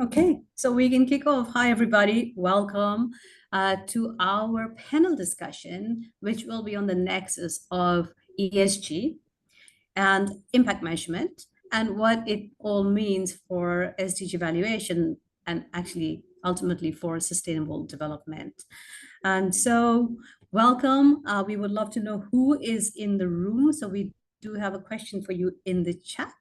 Okay, so we can kick off. Hi, everybody. Welcome to our panel discussion, which will be on the nexus of ESG and impact measurement and what it all means for SDG evaluation and actually ultimately for sustainable development. And so, welcome. We would love to know who is in the room. So, we do have a question for you in the chat.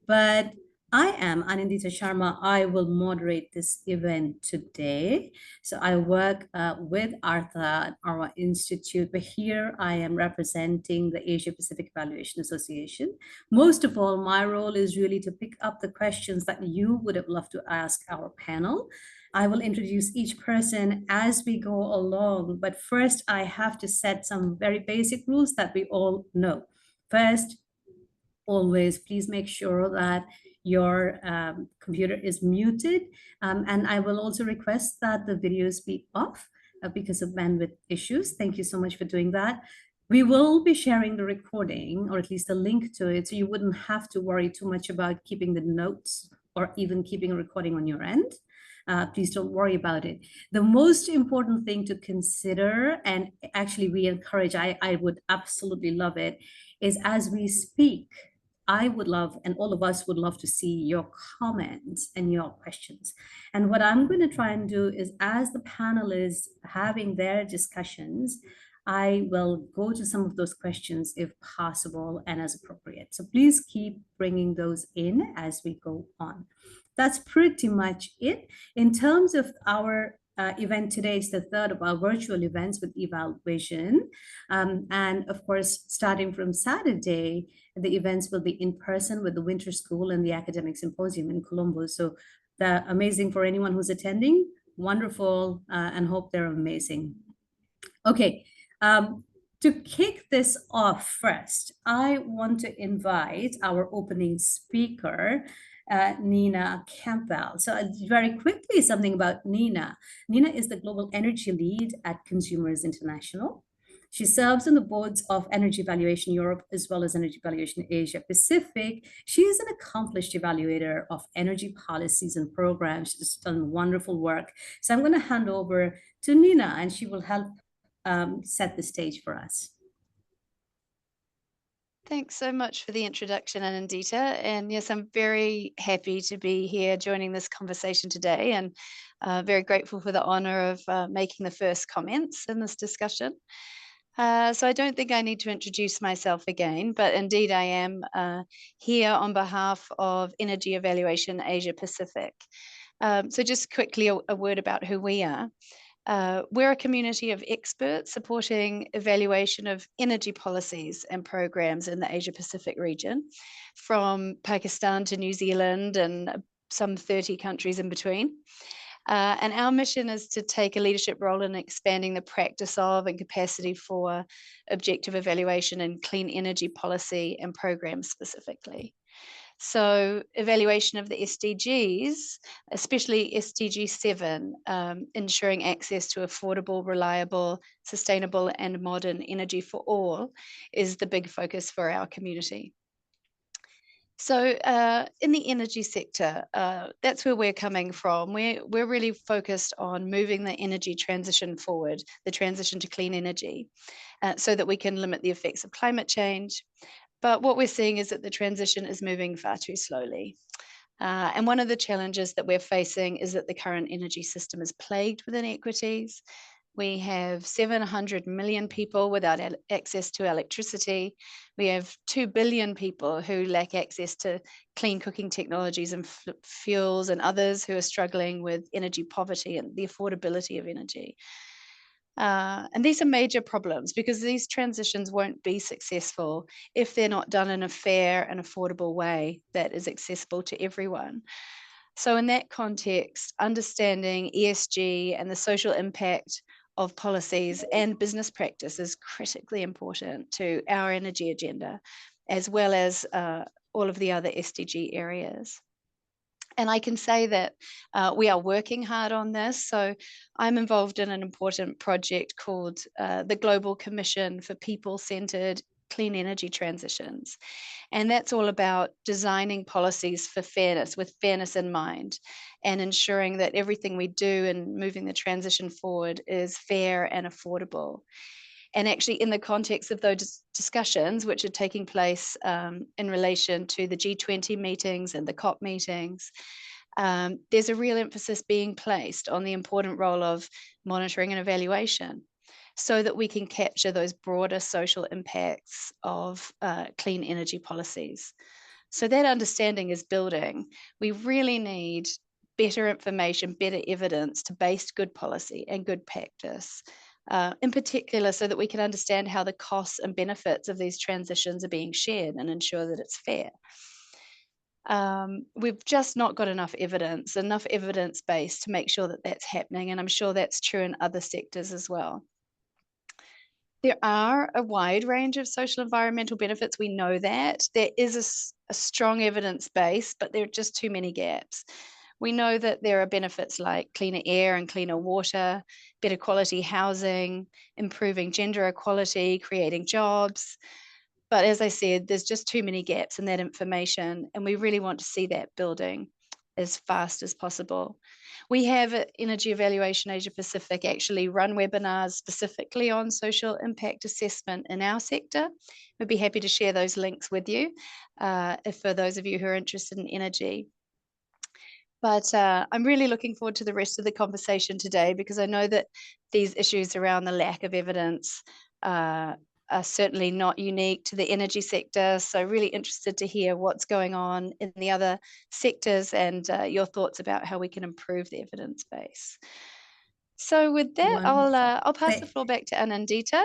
But I am Anindita Sharma. I will moderate this event today. So I work with Artha at our institute, but here I am representing the Asia Pacific Evaluation Association. Most of all, my role is really to pick up the questions that you would have loved to ask our panel. I will introduce each person as we go along, but first I have to set some very basic rules that we all know. First, always please make sure that your computer is muted. And I will also request that the videos be off because of bandwidth issues. Thank you so much for doing that. We will be sharing the recording, or at least a link to it, so you wouldn't have to worry too much about keeping the notes or even keeping a recording on your end. Please don't worry about it. The most important thing to consider, and actually we encourage, I would absolutely love it, is as we speak, I would love, and all of us would love to see your comments and your questions. And what I'm going to try and do is, as the panel is having their discussions, I will go to some of those questions if possible and as appropriate. So please keep bringing those in as we go on. That's pretty much it. In terms of our event today, it's the third of our virtual events with Evaluation. And of course, starting from Saturday, the events will be in person with the Winter School and the Academic Symposium in Colombo. So they're amazing for anyone who's attending. Wonderful, and hope they're amazing. Okay, to kick this off first, I want to invite our opening speaker, Nina Campbell. So very quickly, something about Nina. Nina is the Global Energy Lead at Consumers International. She serves on the boards of Energy Evaluation Europe as well as Energy Evaluation Asia Pacific. She is an accomplished evaluator of energy policies and programs. She's done wonderful work. So I'm going to hand over to Nina, and she will help set the stage for us. Thanks so much for the introduction, Anindita. And yes, I'm very happy to be here joining this conversation today, and very grateful for the honor of making the first comments in this discussion. So I don't think I need to introduce myself again, but indeed I am here on behalf of Energy Evaluation Asia Pacific. So just quickly a word about who we are. We're a community of experts supporting evaluation of energy policies and programs in the Asia Pacific region, from Pakistan to New Zealand and some 30 countries in between. And our mission is to take a leadership role in expanding the practice of and capacity for objective evaluation and clean energy policy and programs specifically. So evaluation of the SDGs, especially SDG 7, ensuring access to affordable, reliable, sustainable and modern energy for all, is the big focus for our community. So in the energy sector, that's where we're coming from. We're really focused on moving the energy transition forward, the transition to clean energy, so that we can limit the effects of climate change. But what we're seeing is that the transition is moving far too slowly. And one of the challenges that we're facing is that the current energy system is plagued with inequities. We have 700 million people without access to electricity. We have 2 billion people who lack access to clean cooking technologies and fuels, and others who are struggling with energy poverty and the affordability of energy. And these are major problems because these transitions won't be successful if they're not done in a fair and affordable way that is accessible to everyone. So in that context, understanding ESG and the social impact of policies and business practice is critically important to our energy agenda, as well as all of the other SDG areas. And I can say that we are working hard on this. So I'm involved in an important project called the Global Commission for People-Centered clean energy transitions. And that's all about designing policies for fairness, with fairness in mind, and ensuring that everything we do in moving the transition forward is fair and affordable. And actually, in the context of those discussions, which are taking place in relation to the G20 meetings and the COP meetings, there's a real emphasis being placed on the important role of monitoring and evaluation, so that we can capture those broader social impacts of clean energy policies. So that understanding is building. We really need better information, better evidence to base good policy and good practice, in particular, so that we can understand how the costs and benefits of these transitions are being shared and ensure that it's fair. We've just not got enough evidence base to make sure that that's happening. And I'm sure that's true in other sectors as well. There are a wide range of social environmental benefits. We know that. There is a strong evidence base, but there are just too many gaps. We know that there are benefits like cleaner air and cleaner water, better quality housing, improving gender equality, creating jobs. But as I said, there's just too many gaps in that information, and we really want to see that building as fast as possible. We have Energy Evaluation Asia Pacific actually run webinars specifically on social impact assessment in our sector. We'd be happy to share those links with you for those of you who are interested in energy. But I'm really looking forward to the rest of the conversation today, because I know that these issues around the lack of evidence are certainly not unique to the energy sector. So really interested to hear what's going on in the other sectors and your thoughts about how we can improve the evidence base. So with that, I'll pass the floor back to Anandita,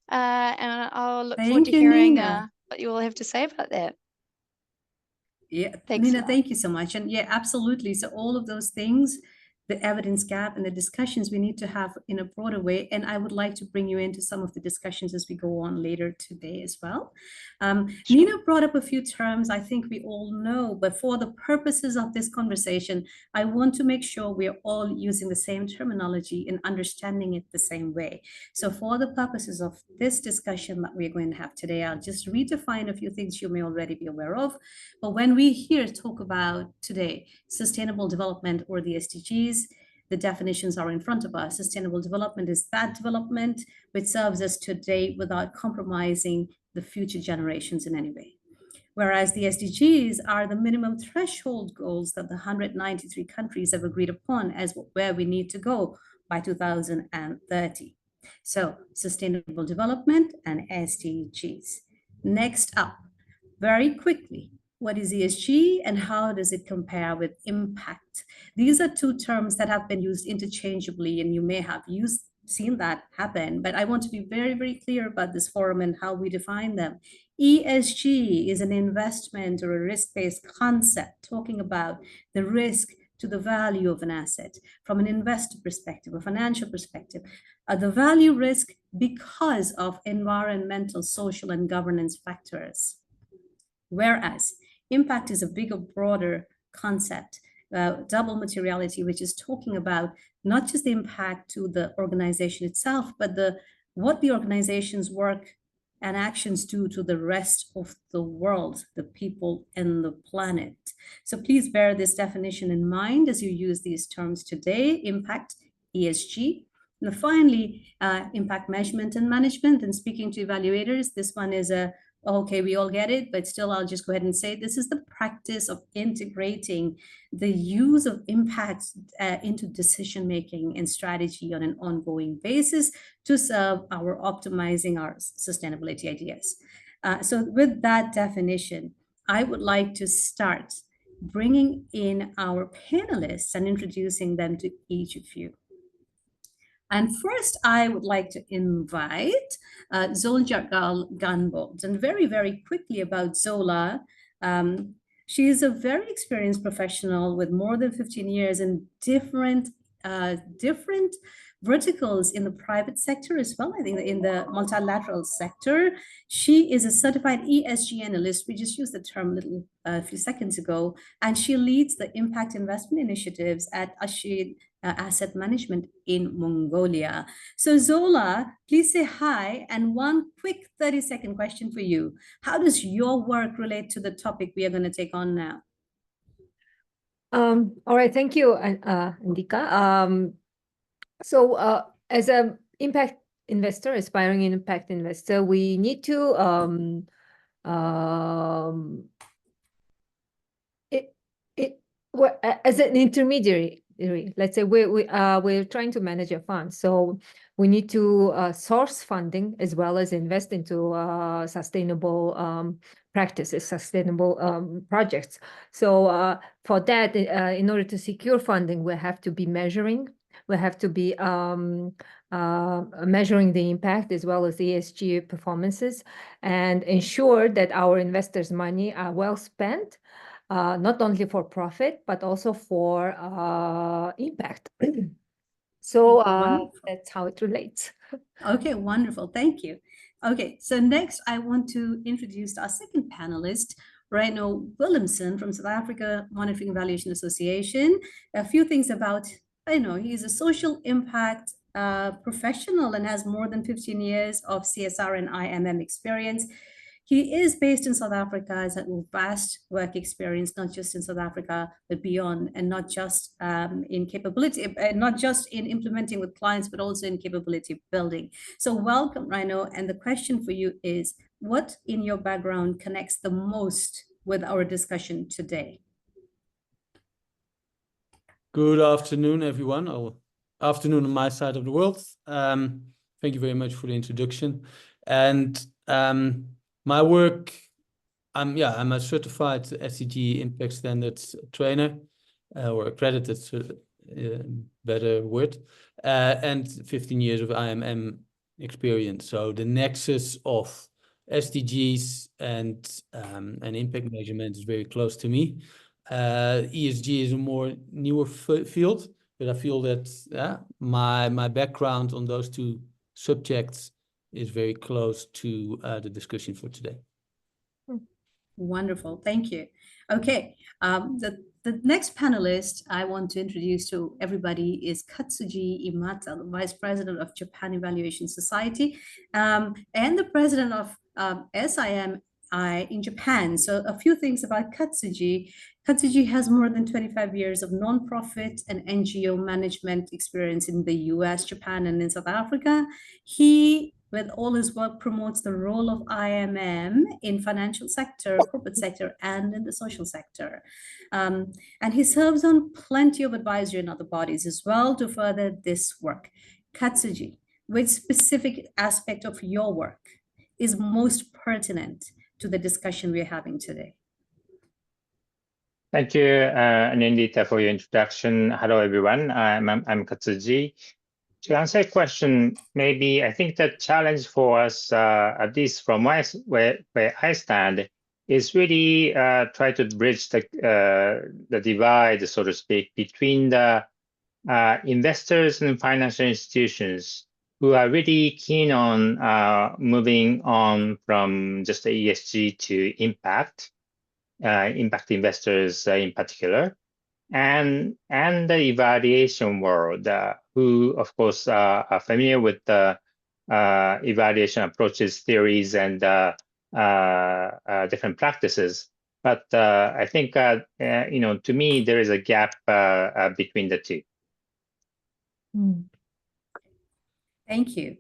and I'll look forward to hearing what you all have to say about that. Yeah, thanks, Nina, thank you so much. And yeah, absolutely. So all of those things, the evidence gap and the discussions we need to have in a broader way. And I would like to bring you into some of the discussions as we go on later today as well. Sure. Nina brought up a few terms I think we all know, but for the purposes of this conversation, I want to make sure we're all using the same terminology and understanding it the same way. So for the purposes of this discussion that we're going to have today, I'll just redefine a few things you may already be aware of. But when we here talk about today, sustainable development or the SDGs, the definitions are in front of us. Sustainable development is that development which serves us today without compromising the future generations in any way. Whereas the SDGs are the minimum threshold goals that the 193 countries have agreed upon as where we need to go by 2030. So sustainable development and SDGs. Next up, very quickly, what is ESG and how does it compare with impact? These are two terms that have been used interchangeably, and you may have seen that happen, but I want to be very, very clear about this forum and how we define them. ESG is an investment or a risk-based concept talking about the risk to the value of an asset from an investor perspective, a financial perspective, the value risk because of environmental, social, and governance factors. Whereas impact is a bigger, broader concept, double materiality, which is talking about not just the impact to the organization itself, but what the organization's work and actions do to the rest of the world, the people and the planet. So please bear this definition in mind as you use these terms today: impact, ESG. And finally, impact measurement and management. And speaking to evaluators, this one is okay, we all get it, but still I'll just go ahead and say this is the practice of integrating the use of impacts into decision-making and strategy on an ongoing basis to serve our optimizing our sustainability ideas. So with that definition, I would like to start bringing in our panelists and introducing them to each of you. And first, I would like to invite Zola Gunbold. And very, very quickly about Zola, she is a very experienced professional with more than 15 years in different verticals in the private sector as well, I think in the multilateral sector. She is a certified ESG analyst. We just used the term a few seconds ago, and she leads the impact investment initiatives at Ashid Asset Management in Mongolia. So Zola, please say hi, and one quick 30-second question for you. How does your work relate to the topic we are going to take on now? All right, thank you, Andika. So as an impact investor, aspiring impact investor, we need to as an intermediary, let's say we're trying to manage a fund, so we need to source funding as well as invest into sustainable practices, sustainable projects. So for that, in order to secure funding, we have to be measuring. We have to be measuring the impact as well as ESG performances, and ensure that our investors' money are well spent, not only for profit, but also for impact. So that's how it relates. Okay, wonderful. Thank you. Okay, so next I want to introduce our second panelist, Reino Williamson from South Africa Monitoring Evaluation Association. A few things about, he's a social impact professional and has more than 15 years of CSR and IMM experience. He is based in South Africa, has a vast work experience, not just in South Africa, but beyond, and not just in capability, not just in implementing with clients, but also in capability building. So welcome, Reino. And the question for you is, what in your background connects the most with our discussion today? Good afternoon, everyone, or afternoon on my side of the world. Thank you very much for the introduction. And my work, I'm a certified SDG impact standards trainer, or accredited, better word, and 15 years of IMM experience. So the nexus of SDGs and impact measurement is very close to me. ESG is a more newer field, but I feel that my background on those two subjects is very close to the discussion for today. Wonderful, thank you. Okay, the next panelist I want to introduce to everybody is Katsuji Imata, the Vice President of Japan Evaluation Society, and the President of SIMI in Japan. So a few things about Katsuji. Katsuji has more than 25 years of nonprofit and NGO management experience in the US, Japan, and in South Africa. He, with all his work, promotes the role of IMM in financial sector, corporate sector, and in the social sector. And he serves on plenty of advisory and other bodies as well to further this work. Katsuji, which specific aspect of your work is most pertinent to the discussion we're having today? Thank you, Anindita, for your introduction. Hello, everyone. I'm Katsuji. To answer your question, maybe I think the challenge for us, at least from where I stand, is really try to bridge the divide, so to speak, between the investors and financial institutions who are really keen on moving on from just the ESG to impact investors in particular, and the evaluation world, who of course are familiar with the evaluation approaches, theories, and different practices. But I think to me there is a gap between the two. Thank you.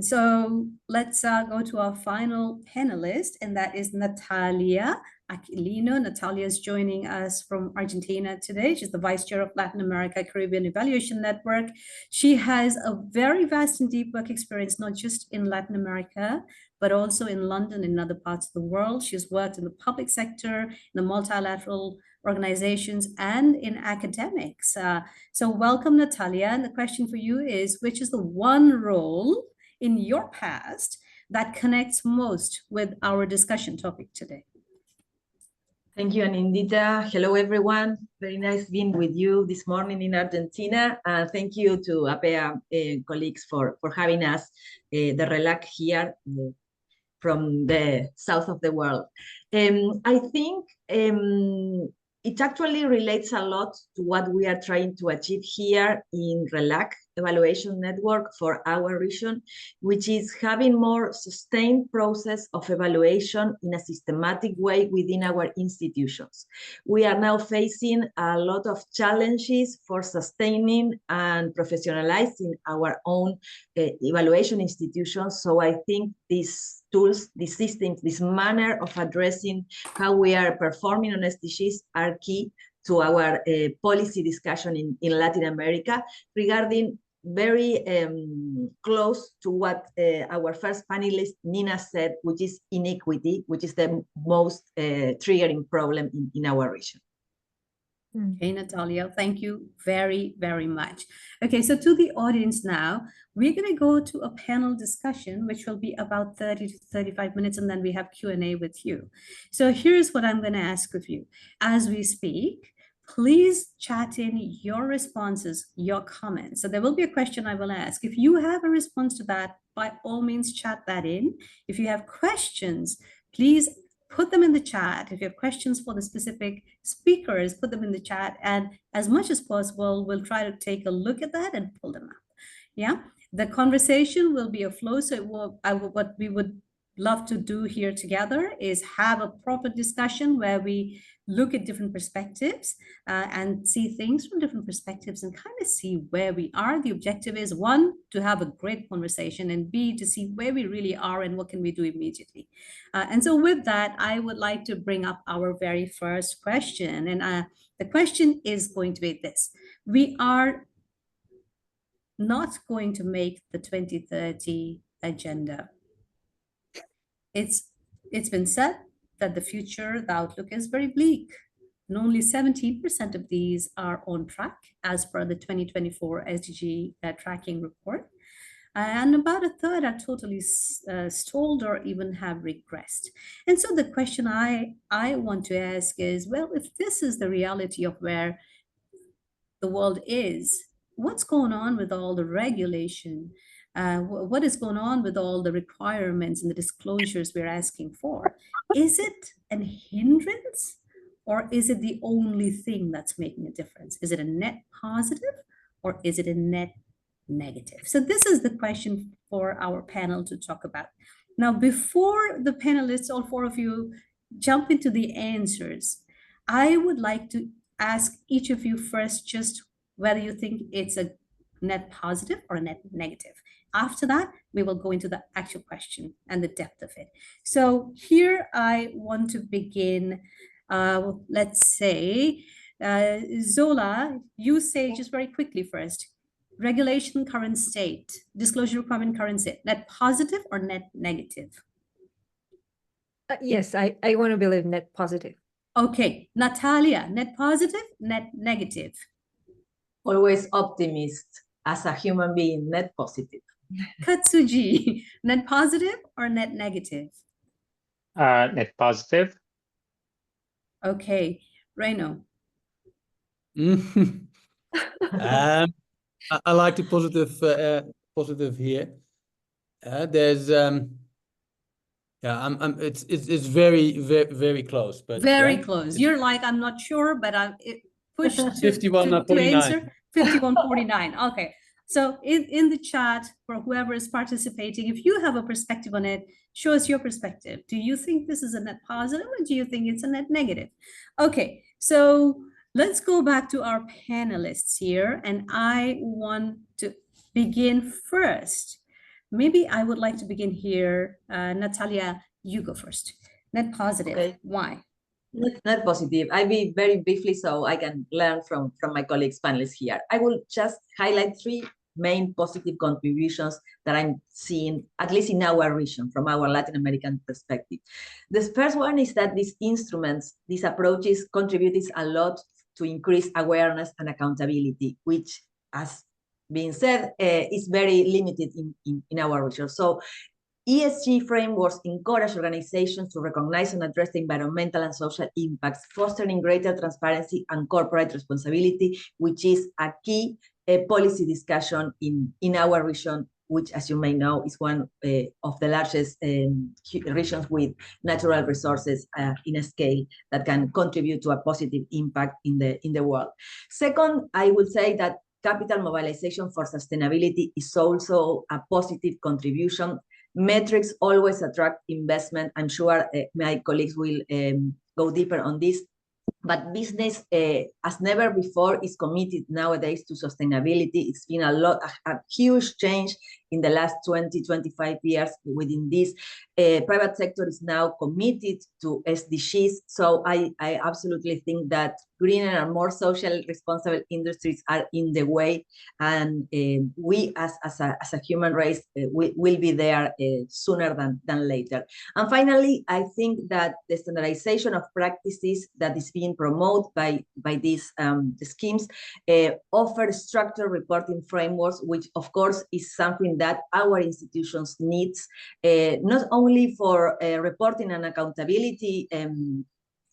So let's go to our final panelist, and that is Natalia Aquilino. Natalia is joining us from Argentina today. She's the Vice Chair of Latin America Caribbean Evaluation Network. She has a very vast and deep work experience, not just in Latin America, but also in London and other parts of the world. She's worked in the public sector, in the multilateral organizations, and in academics. So welcome, Natalia. And the question for you is, which is the one role in your past that connects most with our discussion topic today? Thank you, Anindita. Hello, everyone. Very nice being with you this morning in Argentina. Thank you to APEA colleagues for having us, the RELAC here from the south of the world. I think it actually relates a lot to what we are trying to achieve here in RELAC Evaluation Network for our region, which is having more sustained process of evaluation in a systematic way within our institutions. We are now facing a lot of challenges for sustaining and professionalizing our own evaluation institutions. So I think these tools, these systems, this manner of addressing how we are performing on SDGs are key to our policy discussion in Latin America regarding very close to what our first panelist, Nina, said, which is inequity, which is the most triggering problem in our region. Okay, Natalia, thank you very, very much. Okay, so to the audience now, we're going to go to a panel discussion, which will be about 30 to 35 minutes, and then we have Q&A with you. So here's what I'm going to ask of you. As we speak, please chat in your responses, your comments. So there will be a question I will ask. If you have a response to that, by all means, chat that in. If you have questions, please put them in the chat. If you have questions for the specific speakers, put them in the chat. And as much as possible, we'll try to take a look at that and pull them up. Yeah, the conversation will be a flow. So what we would love to do here together is have a proper discussion where we look at different perspectives and see things from different perspectives and kind of see where we are. The objective is, one, to have a great conversation, and B, to see where we really are and what can we do immediately. And so with that, I would like to bring up our very first question. And the question is going to be this. We are not going to make the 2030 agenda. It's been said that the future, the outlook is very bleak, and only 17% of these are on track as per the 2024 SDG tracking report. And about a third are totally stalled or even have regressed. And so the question I want to ask is, well, if this is the reality of where the world is, what's going on with all the regulation? What is going on with all the requirements and the disclosures we're asking for? Is it a hindrance, or is it the only thing that's making a difference? Is it a net positive, or is it a net negative? So this is the question for our panel to talk about. Now, before the panelists, all four of you, jump into the answers, I would like to ask each of you first just whether you think it's a net positive or a net negative. After that, we will go into the actual question and the depth of it. So here I want to begin, let's say, Zola, you say just very quickly first, regulation current state, disclosure requirement current state, net positive or net negative? Yes, I want to believe net positive. Okay, Natalia, net positive, net negative? Always optimist as a human being, net positive. Katsuji, net positive or net negative? Net positive. Okay, Reino. I like the positive here. There's yeah, it's very close, but very close. You're like, I'm not sure, but I'm pushed to 51-49. answer 51-49. Okay, so in the chat for whoever is participating, if you have a perspective on it, show us your perspective. Do you think this is a net positive, or do you think it's a net negative? Okay, so let's go back to our panelists here, and I want to begin first. Maybe I would like to begin here. Natalia, you go first. Net positive. Okay. Why? Net positive. I'll be very briefly so I can learn from my colleagues, panelists here. I will just highlight three main positive contributions that I'm seeing, at least in our region, from our Latin American perspective. The first one is that these instruments, these approaches contributed a lot to increase awareness and accountability, which, as being said, is very limited in our region. So ESG frameworks encourage organizations to recognize and address the environmental and social impacts, fostering greater transparency and corporate responsibility, which is a key policy discussion in our region, which, as you may know, is one of the largest regions with natural resources in a scale that can contribute to a positive impact in the world. Second, I would say that capital mobilization for sustainability is also a positive contribution. Metrics always attract investment. I'm sure my colleagues will go deeper on this. But business, as never before, is committed nowadays to sustainability. It's been a huge change in the last 20, 25 years within this. Private sector is now committed to SDGs. So I absolutely think that greener and more social responsible industries are in the way. And we as a human race will be there sooner than later. And finally, I think that the standardization of practices that is being promoted by these schemes offer structured reporting frameworks, which of course is something that our institutions need, not only for reporting and accountability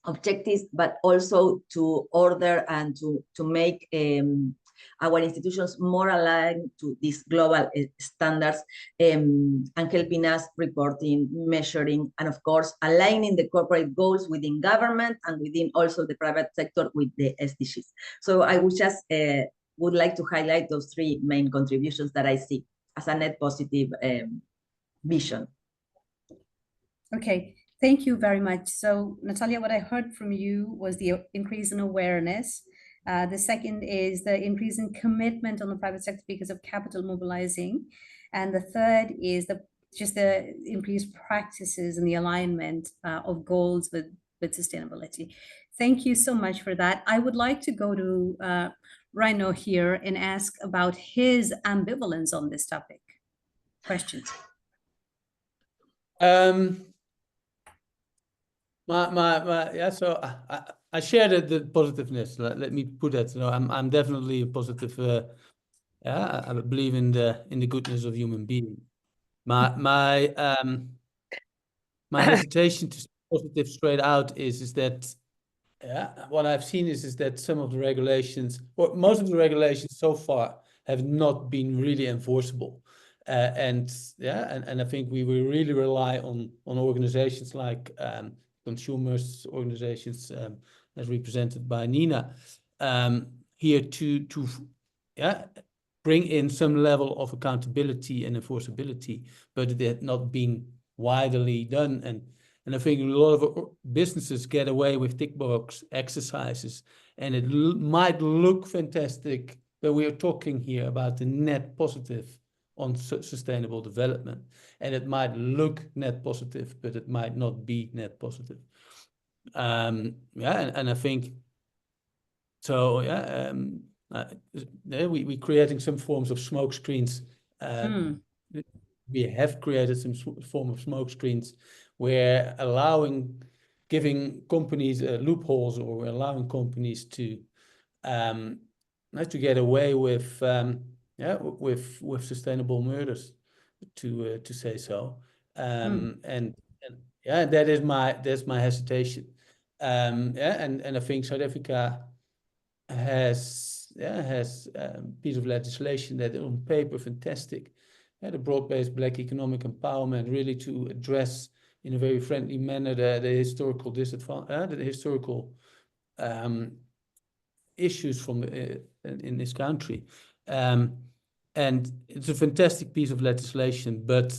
objectives, but also to order and to make our institutions more aligned to these global standards and helping us reporting, measuring, and of course, aligning the corporate goals within government and within also the private sector with the SDGs. So I would just would like to highlight those three main contributions that I see as a net positive vision. Okay, thank you very much. So Natalia, what I heard from you was the increase in awareness. The second is the increase in commitment on the private sector because of capital mobilizing. And the third is just the increased practices and the alignment of goals with sustainability. Thank you so much for that. I would like to go to Rhino here and ask about his ambivalence on this topic. Questions? Yeah, so I share the positiveness. Let me put that. So I'm definitely a positive. Yeah, I believe in the goodness of human beings. My hesitation to say positive straight out is that what I've seen is that some of the regulations, or most of the regulations so far, have not been really enforceable. And I think we will really rely on organizations like consumers organizations as represented by Nina here to bring in some level of accountability and enforceability, but it had not been widely done. And I think a lot of businesses get away with tick box exercises, and it might look fantastic, but we are talking here about the net positive on sustainable development. And it might look net positive, but it might not be net positive. And I think, so we're creating some forms of smoke screens. We have created some form of smoke screens where giving companies loopholes, or allowing companies to get away with sustainable murders, to say so. And that's my hesitation. And I think South Africa has a piece of legislation that on paper fantastic. The broad-based Black economic empowerment, really to address in a very friendly manner the historical the historical issues from in this country. And it's a fantastic piece of legislation, but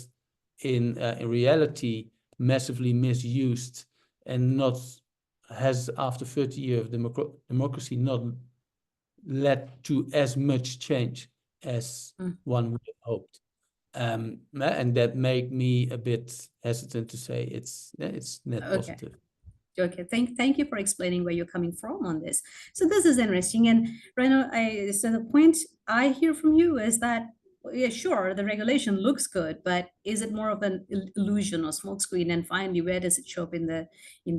in reality, massively misused, and has after 30 years of democracy not led to as much change as one would have hoped. And that made me a bit hesitant to say it's net positive. Okay, thank you for explaining where you're coming from on this. So this is interesting. And Reno, so the point I hear from you is that yeah, sure, the regulation looks good, but is it more of an illusion or smokescreen? And finally, where does it show up in the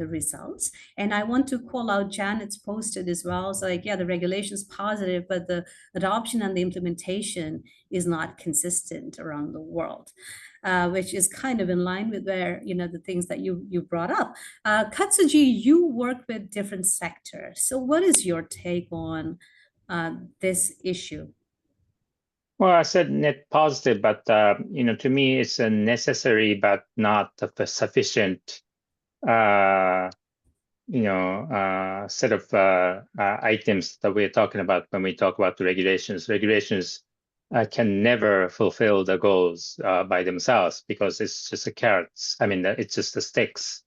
results? And I want to call out Janet's posted as well. So like, yeah, the regulation is positive, but the adoption and the implementation is not consistent around the world. Which is kind of in line with where, you know, the things that you brought up. Katsuji, you work with different sectors. So what is your take on this issue? Well, I said net positive, but you know, to me, it's a necessary but not a sufficient, you know, set of items that we're talking about when we talk about the regulations. Regulations can never fulfill the goals by themselves because it's just a carrots. I mean, it's just the sticks,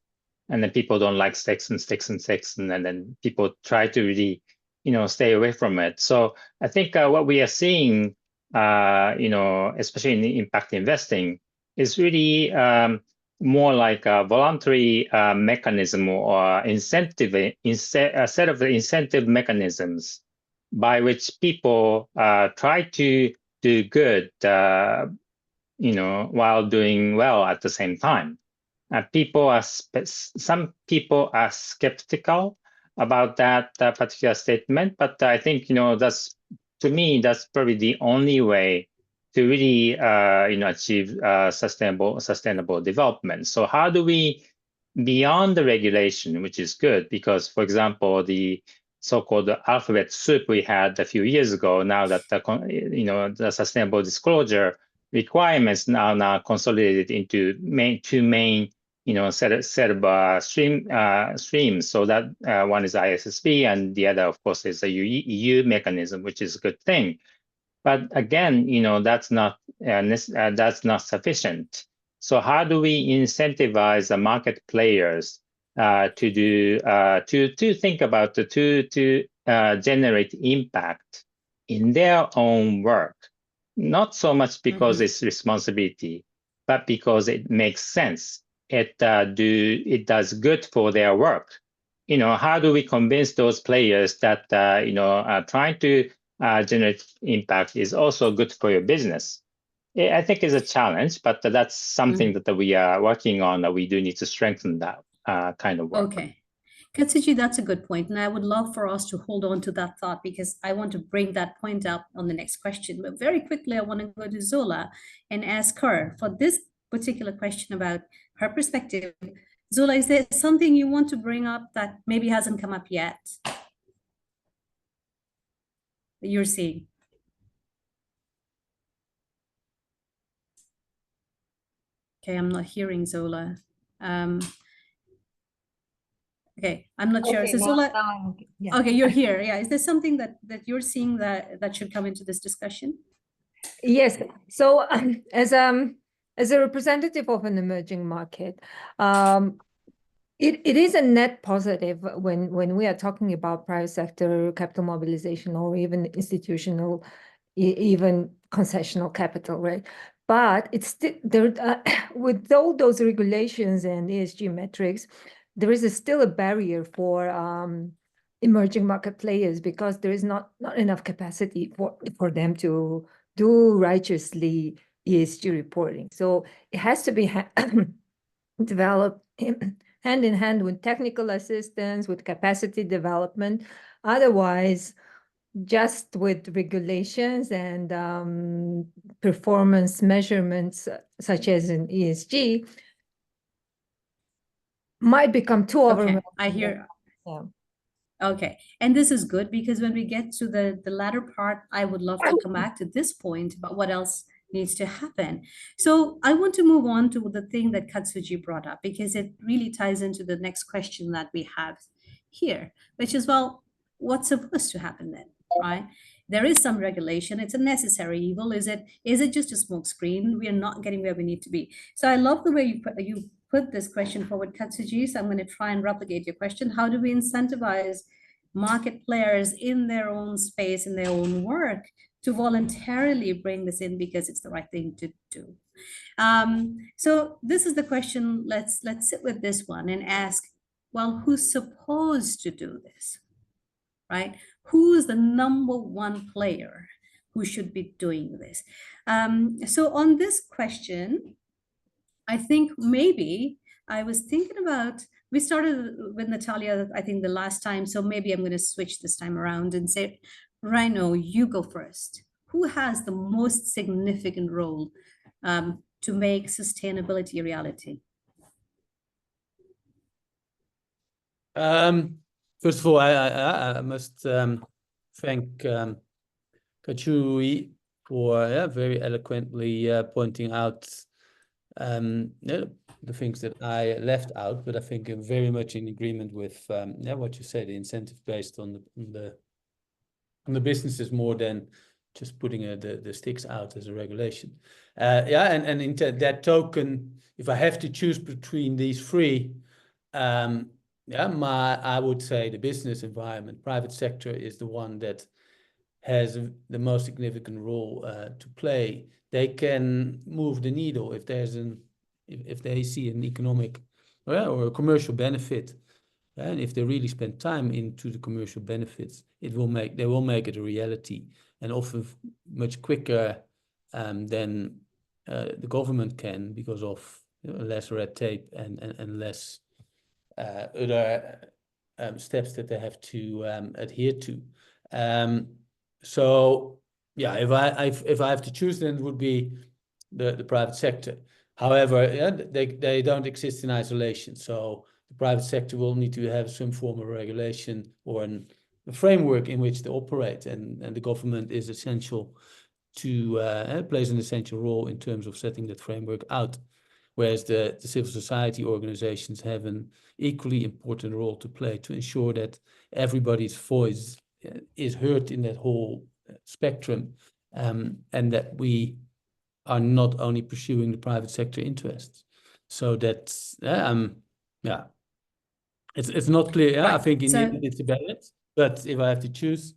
and then people don't like sticks and sticks and sticks, and then people try to really, you know, stay away from it. So I think what we are seeing, you know, especially in the impact investing, is really more like a voluntary mechanism or incentive, a set of the incentive mechanisms by which people try to do good, you know, while doing well at the same time. Some people are skeptical about that particular statement, but I think, you know, to me, that's probably the only way to really, you know, achieve sustainable development. So how do we, beyond the regulation, which is good, because, for example, the so-called alphabet soup we had a few years ago, now that you know, the sustainable disclosure requirements now consolidated into two main, you know, set of streams. So that one is ISSB, and the other, of course, is the EU mechanism, which is a good thing. But again, you know, that's not sufficient. So how do we incentivize the market players to think about to generate impact in their own work? Not so much because it's responsibility, but because it makes sense. It does good for their work. You know, how do we convince those players that you know, trying to generate impact is also good for your business? I think it's a challenge, but that's something that we are working on. That we do need to strengthen that kind of work. Okay. Katsuji, that's a good point. And I would love for us to hold on to that thought because I want to bring that point up on the next question. But very quickly, I want to go to Zola and ask her for this particular question about her perspective. Zola, is there something you want to bring up that maybe hasn't come up yet that you're seeing? Okay, I'm not hearing Zola. Okay, I'm not sure. So Zola, yeah. okay, you're here. Yeah, is there something that you're seeing that should come into this discussion? Yes. So as a representative of an emerging market, it is a net positive when we are talking about private sector capital mobilization or even institutional, even concessional capital, right? But it's still there with all those regulations and ESG metrics, there is still a barrier for emerging market players because there is not enough capacity for them to do righteously ESG reporting. So it has to be developed hand in hand with technical assistance, with capacity development. Otherwise, just with regulations and performance measurements, such as in ESG, might become too overwhelming. Okay, I hear. Yeah. Okay, and this is good because when we get to the latter part, I would love to come back to this point about what else needs to happen. So I want to move on to the thing that Katsuji brought up because it really ties into the next question that we have here, which is, well, what's supposed to happen then, right? There is some regulation. It's a necessary evil. Is it just a smokescreen? We are not getting where we need to be. So I love the way you put this question forward, Katsuji. So I'm going to try and replicate your question. How do we incentivize market players in their own space, in their own work, to voluntarily bring this in because it's the right thing to do? So this is the question. Let's sit with this one and ask, well, who's supposed to do this, right? Who is the number one player who should be doing this. So on this question, I think maybe I was thinking about, we started with Natalia, I think the last time, so maybe I'm going to switch this time around and say, Rhino, you go first. Who has the most significant role to make sustainability a reality? First of all, I must thank Kachui for very eloquently pointing out the things that I left out, but I think I'm very much in agreement with what you said, the incentive based on the businesses more than just putting the sticks out as a regulation. And in that token, if I have to choose between these three, I would say the business environment, private sector is the one that has the most significant role to play. They can move the needle if there's if they see an economic or a commercial benefit, and if they really spend time into the commercial benefits, they will make it a reality, and often much quicker than the government can, because of less red tape and less other steps that they have to adhere to. So yeah, if I have to choose, then it would be the private sector. However, they don't exist in isolation. So the private sector will need to have some form of regulation or a framework in which they operate, and the government is essential to plays an essential role in terms of setting that framework out. Whereas the civil society organizations have an equally important role to play to ensure that everybody's voice is heard in that whole spectrum, and that we are not only pursuing the private sector interests. So that's it's not clear. Right. I think in the end it's a balance, but if I have to choose,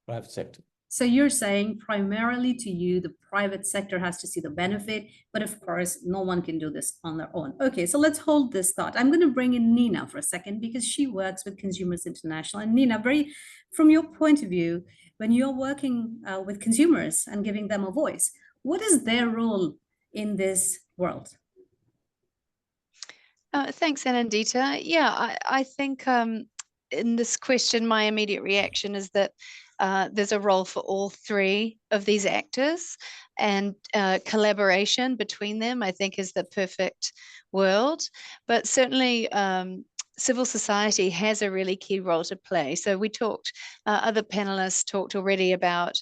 private sector. So you're saying primarily to you, the private sector has to see the benefit, but of course, no one can do this on their own. Okay, so let's hold this thought. I'm going to bring in Nina for a second, because she works with Consumers International. And Nina, from your point of view, when you're working with consumers and giving them a voice, what is their role in this world? Thanks, Anandita. Yeah, I think in this question, my immediate reaction is that there's a role for all three of these actors, and collaboration between them, I think, is the perfect world. But certainly, civil society has a really key role to play. So we talked, other panelists talked already about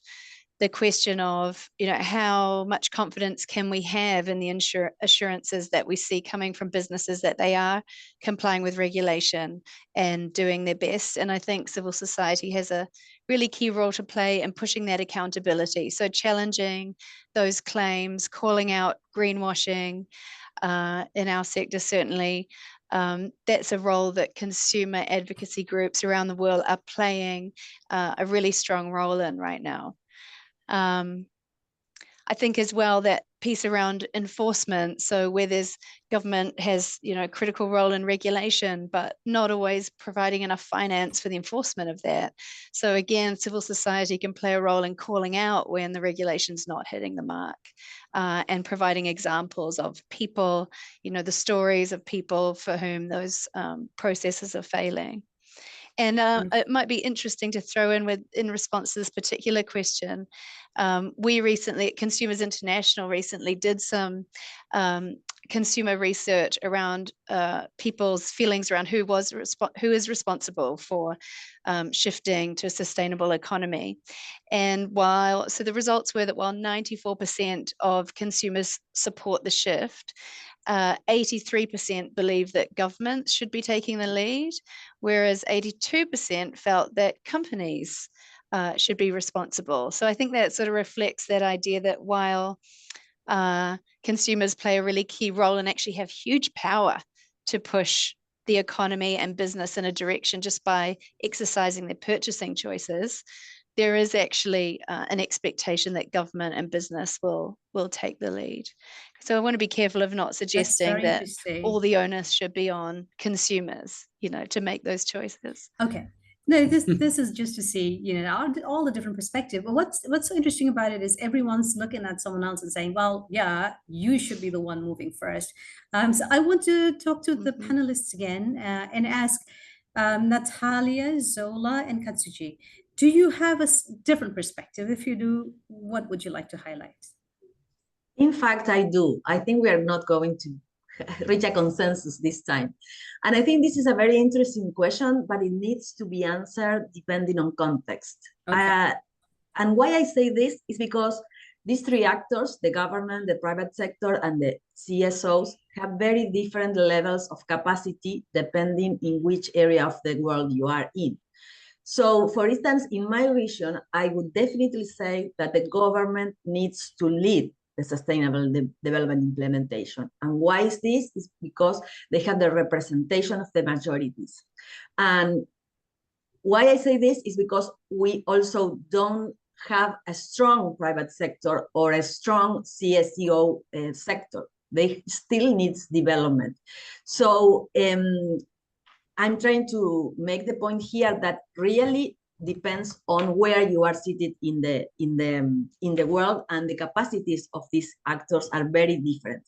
the question of, how much confidence can we have in the assurances that we see coming from businesses that they are complying with regulation and doing their best. And I think civil society has a really key role to play in pushing that accountability. So challenging those claims, calling out greenwashing in our sector, certainly. That's a role that consumer advocacy groups around the world are playing a really strong role in right now. I think as well that piece around enforcement, so where there's government has critical role in regulation, but not always providing enough finance for the enforcement of that. So again, civil society can play a role in calling out when the regulation's not hitting the mark, and providing examples of people, the stories of people for whom those processes are failing. And it might be interesting to throw in response to this particular question. We recently at Consumers International recently did some consumer research around people's feelings around who is responsible for shifting to a sustainable economy. And so the results were that while 94% of consumers support the shift, 83% believe that governments should be taking the lead, whereas 82% felt that companies should be responsible. So I think that sort of reflects that idea that while consumers play a really key role and actually have huge power to push the economy and business in a direction just by exercising their purchasing choices, there is actually an expectation that government and business will take the lead. So I want to be careful of not suggesting that all the onus should be on consumers, to make those choices. Okay. No, this is just to see, you know, all the different perspective. But what's so interesting about it is everyone's looking at someone else and saying, well, yeah, you should be the one moving first. So I want to talk to the panelists again and ask Natalia, Zola, and Katsuji, do you have a different perspective? If you do, what would you like to highlight? In fact, I do. I think we are not going to reach a consensus this time. And I think this is a very interesting question, but it needs to be answered depending on context. Okay. And why I say this is because these three actors, the government, the private sector, and the CSOs, have very different levels of capacity depending in which area of the world you are in. So, for instance, in my region, I would definitely say that the government needs to lead the sustainable development implementation. And why is this? It's because they have the representation of the majorities. And why I say this is because we also don't have a strong private sector or a strong CSO sector. They still needs development. So I'm trying to make the point here that really depends on where you are seated in the world, and the capacities of these actors are very different.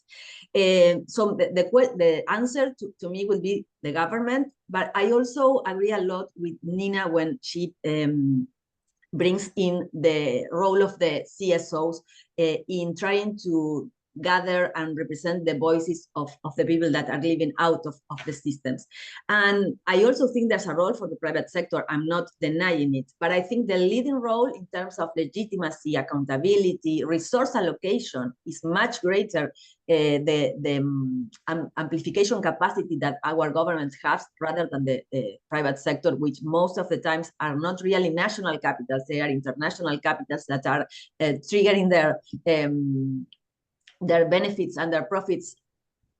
So the answer to me would be the government, but I also agree a lot with Nina when she brings in the role of the CSOs in trying to gather and represent the voices of the people that are living out of the systems. And I also think there's a role for the private sector. I'm not denying it, but I think the leading role in terms of legitimacy, accountability, resource allocation is much greater. The amplification capacity that our government has rather than the private sector, which most of the times are not really national capitals, they are international capitals that are triggering their benefits and their profits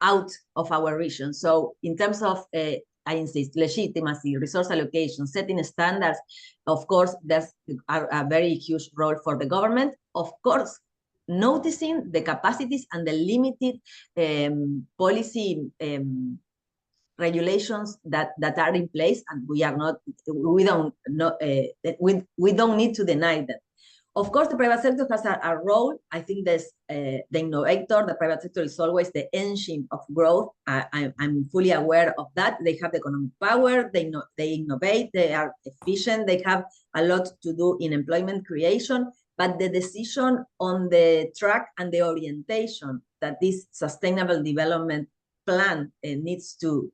out of our region. So in terms of, I insist, legitimacy, resource allocation, setting standards, of course, there's a very huge role for the government. Of course, noticing the capacities and the limited policy regulations that are in place, and we don't need to deny them. Of course, the private sector has a role. I think there's the innovator. The private sector is always the engine of growth. I'm fully aware of that. They have the economic power. They innovate. They are efficient. They have a lot to do in employment creation. But the decision on the track and the orientation that this sustainable development plan needs to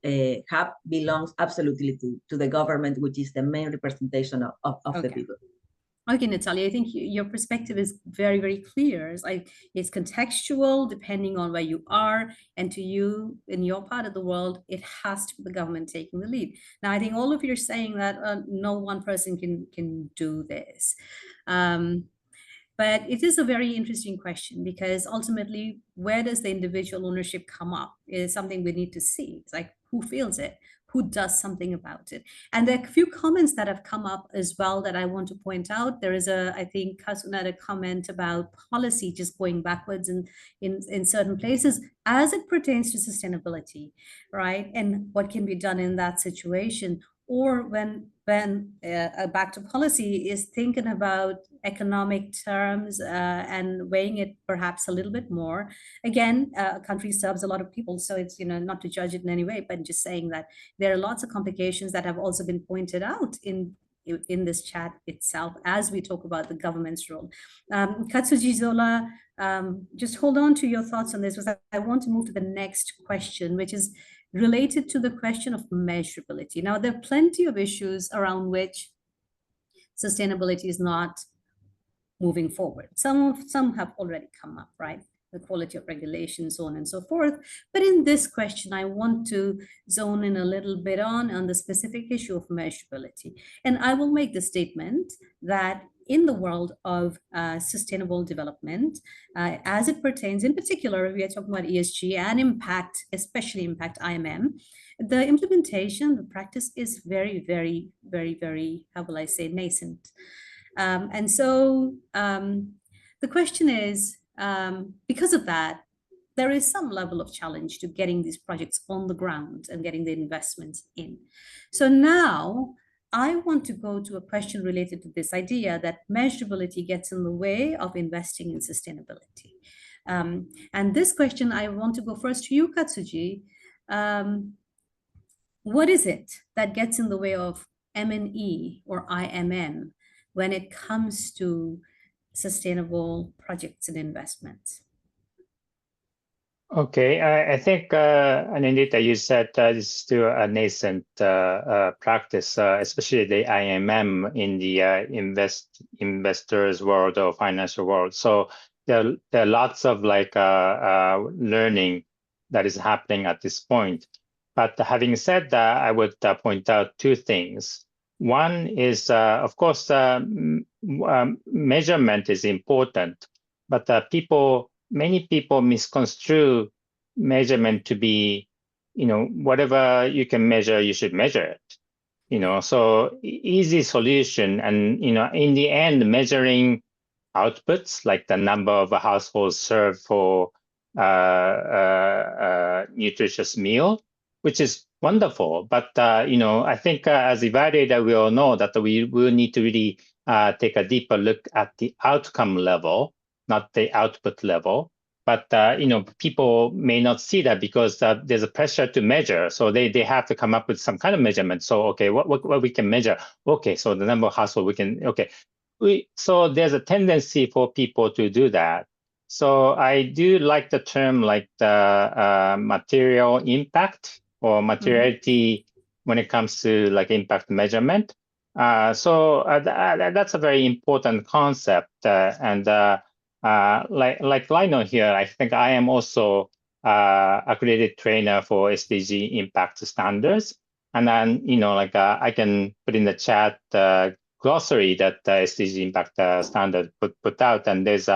have belongs absolutely to the government, which is the main representation of the people. Okay, Natalia, I think your perspective is very, very clear. It's contextual depending on where you are, and to you, in your part of the world, it has to be the government taking the lead. Now, I think all of you are saying that no one person can do this. But it is a very interesting question, because ultimately, where does the individual ownership come up is something we need to see. It's like, who feels it? Who does something about it? And there are a few comments that have come up as well that I want to point out. There is I think Kasuna had a comment about policy just going backwards in certain places as it pertains to sustainability, right? And what can be done in that situation. Or when back to policy is thinking about economic terms and weighing it perhaps a little bit more. Again, a country serves a lot of people, so it's, not to judge it in any way, but just saying that there are lots of complications that have also been pointed out in this chat itself as we talk about the government's role. Katsuji, Zola, just hold on to your thoughts on this, because I want to move to the next question, which is related to the question of measurability. Now, there are plenty of issues around which sustainability is not moving forward. Some have already come up, right? The quality of regulation, so on and so forth. But in this question, I want to zone in a little bit on the specific issue of measurability. And I will make the statement that in the world of sustainable development, as it pertains, in particular, we are talking about ESG and impact, especially impact IMM, the implementation, the practice is very, very, very, very, how will I say, nascent. And so the question is, because of that, there is some level of challenge to getting these projects on the ground and getting the investments in. So now I want to go to a question related to this idea that measurability gets in the way of investing in sustainability. And this question, I want to go first to you, Katsuji. What is it that gets in the way of M&E or IMM when it comes to sustainable projects and investments? Okay, I think, and indeed, you said this is still a nascent practice, especially the IMM in the investors world or financial world. So there are lots of like learning that is happening at this point. But having said that, I would point out two things. One is, of course, measurement is important, but many people misconstrue measurement to be, whatever you can measure, you should measure it. So easy solution. And, in the end, measuring outputs like the number of households served for nutritious meal, which is wonderful. But, I think as evaluator, we all know that we will need to really take a deeper look at the outcome level, not the output level. But people may not see that because there's a pressure to measure, so they have to come up with some kind of measurement. So okay, what we can measure? Okay, so the number of households we can. Okay, so there's a tendency for people to do that. So I do like the term like the material impact or materiality when it comes to like impact measurement. So that's a very important concept, and like Lionel here, I think I am also accredited trainer for SDG impact standards, and then I can put in the chat glossary that SDG impact standard put out, and there's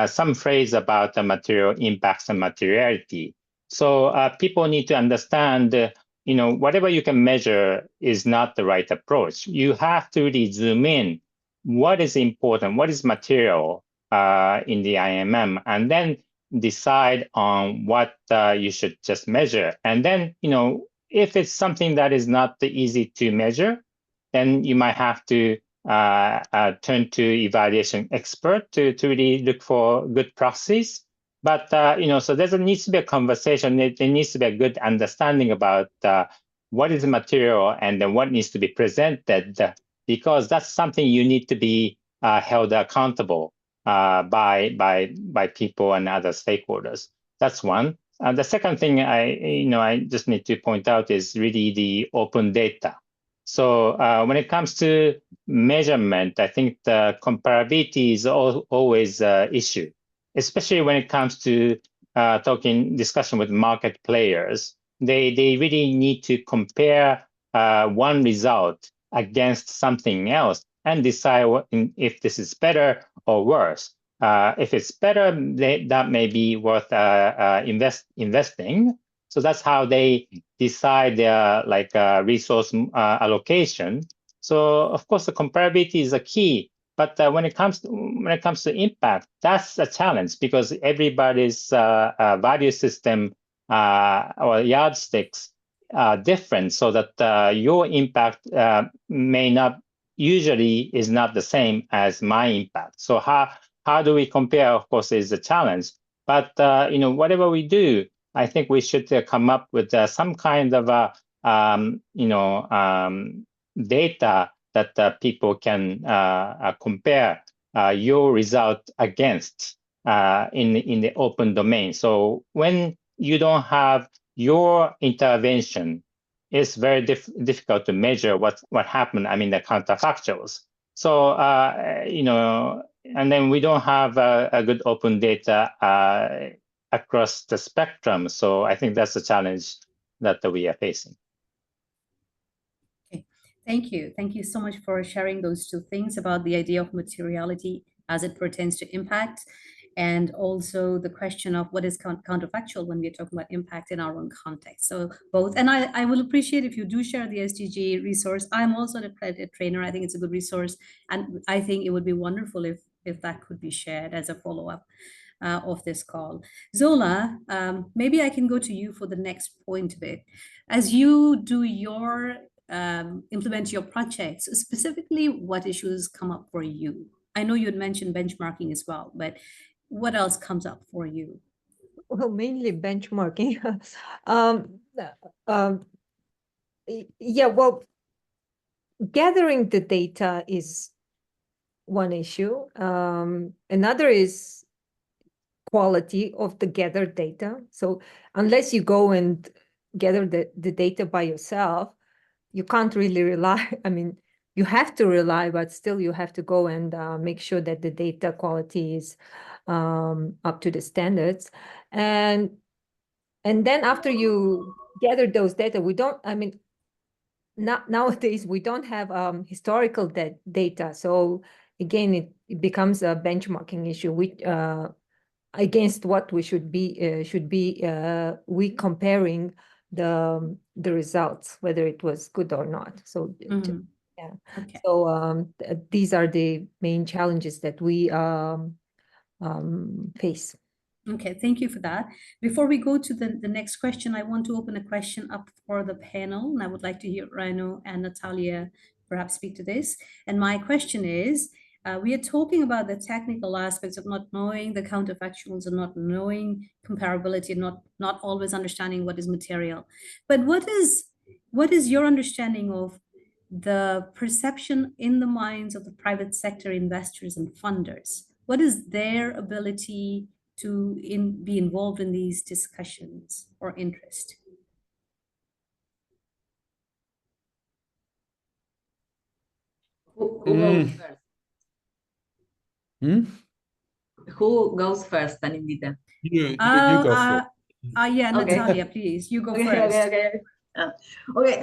some phrase about the material impacts and materiality. So people need to understand. Whatever you can measure is not the right approach. You have to really zoom in. What is important? What is material in the IMM? And then decide on what you should just measure. And then, if it's something that is not easy to measure, then you might have to turn to evaluation expert to really look for good proxies. But, so there needs to be a conversation. There needs to be a good understanding about what is the material and then what needs to be presented, because that's something you need to be held accountable by people and other stakeholders. That's one. The second thing I just need to point out is really the open data. So when it comes to measurement, I think the comparability is always an issue, especially when it comes to discussion with market players. They really need to compare one result against something else and decide if this is better or worse. If it's better, that may be worth investing. So that's how they decide their resource allocation. So of course, the comparability is a key. But when it comes to impact, that's a challenge because everybody's value system or yardsticks are different, so that your impact usually is not the same as my impact. So how do we compare? Of course, is a challenge. But whatever we do, I think we should come up with some kind of data that people can compare your result against in the open domain. So when you don't have your intervention, it's very difficult to measure what happened. I mean, the counterfactuals. So and then we don't have a good open data across the spectrum. So I think that's the challenge that we are facing. Okay, thank you. Thank you so much for sharing those two things about the idea of materiality as it pertains to impact, and also the question of what is counterfactual when we're talking about impact in our own context. So both, and I will appreciate if you do share the SDG resource. I'm also an accredited trainer. I think it's a good resource, and I think it would be wonderful if that could be shared as a follow-up of this call. Zola, maybe I can go to you for the next point of it. As you do your implement your projects, specifically what issues come up for you? I know you had mentioned benchmarking as well, but what else comes up for you? Well, mainly benchmarking. um, yeah, well, gathering the data is one issue. Another is quality of the gathered data. So unless you go and gather the data by yourself, you can't really rely. I mean, you have to rely, but still you have to go and make sure that the data quality is up to the standards. And then after you gather those data, we don't, I mean, nowadays we don't have historical data. So again, it becomes a benchmarking issue. Against what we should be we comparing the results, whether it was good or not. So yeah. Okay. So these are the main challenges that we face. Okay, thank you for that. Before we go to the next question, I want to open a question up for the panel, and I would like to hear Rano and Natalia perhaps speak to this. And my question is, we are talking about the technical aspects of not knowing the counterfactuals and not knowing comparability, and not always understanding what is material. But what is your understanding of the perception in the minds of the private sector investors and funders? What is their ability to be involved in these discussions or interest? Who goes first? Who goes first, Anindita? You go first. Yeah, Okay. Natalia, please, you go Okay, first. Okay.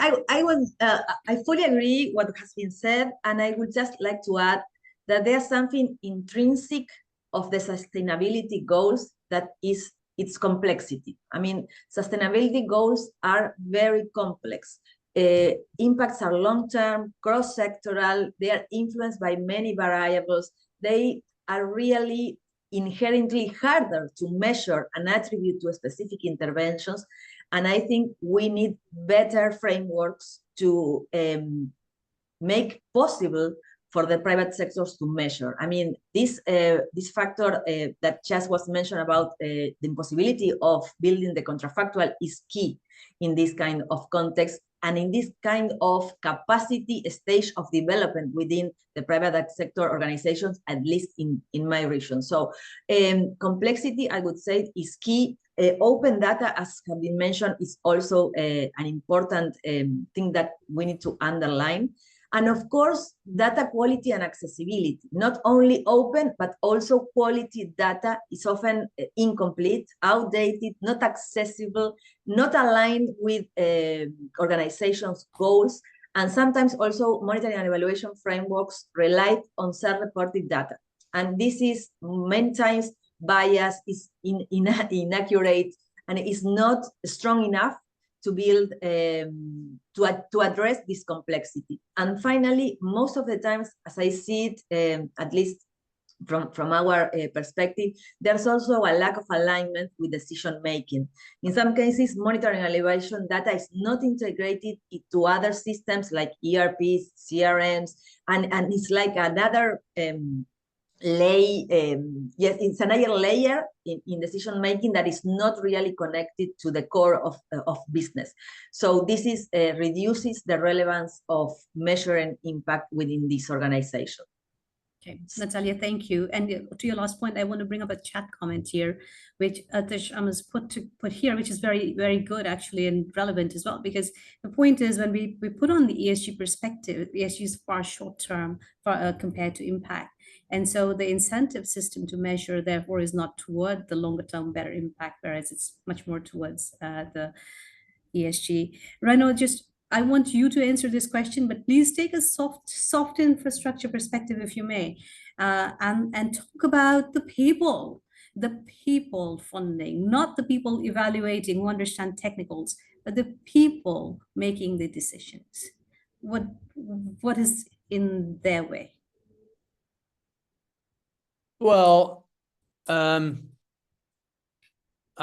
I fully agree what has been said, and I would just like to add that there's something intrinsic of the sustainability goals that is its complexity. I mean, sustainability goals are very complex. Impacts are long-term, cross-sectoral, they are influenced by many variables. They are really inherently harder to measure and attribute to specific interventions. And I think we need better frameworks to make possible for the private sectors to measure. I mean, this factor that just was mentioned about the impossibility of building the contrafactual is key in this kind of context and in this kind of capacity stage of development within the private sector organizations, at least in my region. So complexity, I would say, is key. Open data, as have been mentioned, is also an important thing that we need to underline. And of course, data quality and accessibility, not only open, but also quality data is often incomplete, outdated, not accessible, not aligned with organizations' goals, and sometimes also monitoring and evaluation frameworks rely on self-reported data. And this is many times biased, is inaccurate, and is not strong enough to build, to address this complexity. And finally, most of the times, as I see it, at least from our perspective, there's also a lack of alignment with decision-making. In some cases, monitoring and evaluation data is not integrated into other systems like ERPs, CRMs, and it's like another yes, it's another layer in decision making that is not really connected to the core of business. So this is reduces the relevance of measuring impact within this organization. Okay, Natalia, thank you. And to your last point, I want to bring up a chat comment here, which Atish has put here, which is very, very good actually and relevant as well, because the point is when we put on the ESG perspective, ESG is far short term compared to impact. And so the incentive system to measure, therefore, is not toward the longer term better impact, whereas it's much more towards the ESG. Rano, I want you to answer this question, but please take a soft infrastructure perspective, if you may, and talk about the people funding, not the people evaluating who understand technicals, but the people making the decisions. What is in their way? Well, I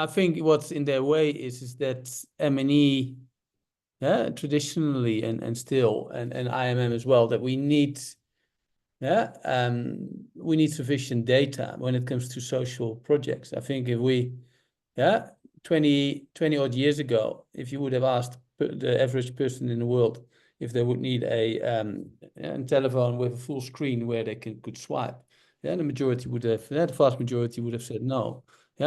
think what's in their way is that M&E traditionally and still, and IMM as well, that we need sufficient data when it comes to social projects. I think if we 20 odd years ago, if you would have asked the average person in the world if they would need a telephone with a full screen where they could swipe, the majority would have, the vast majority would have said no.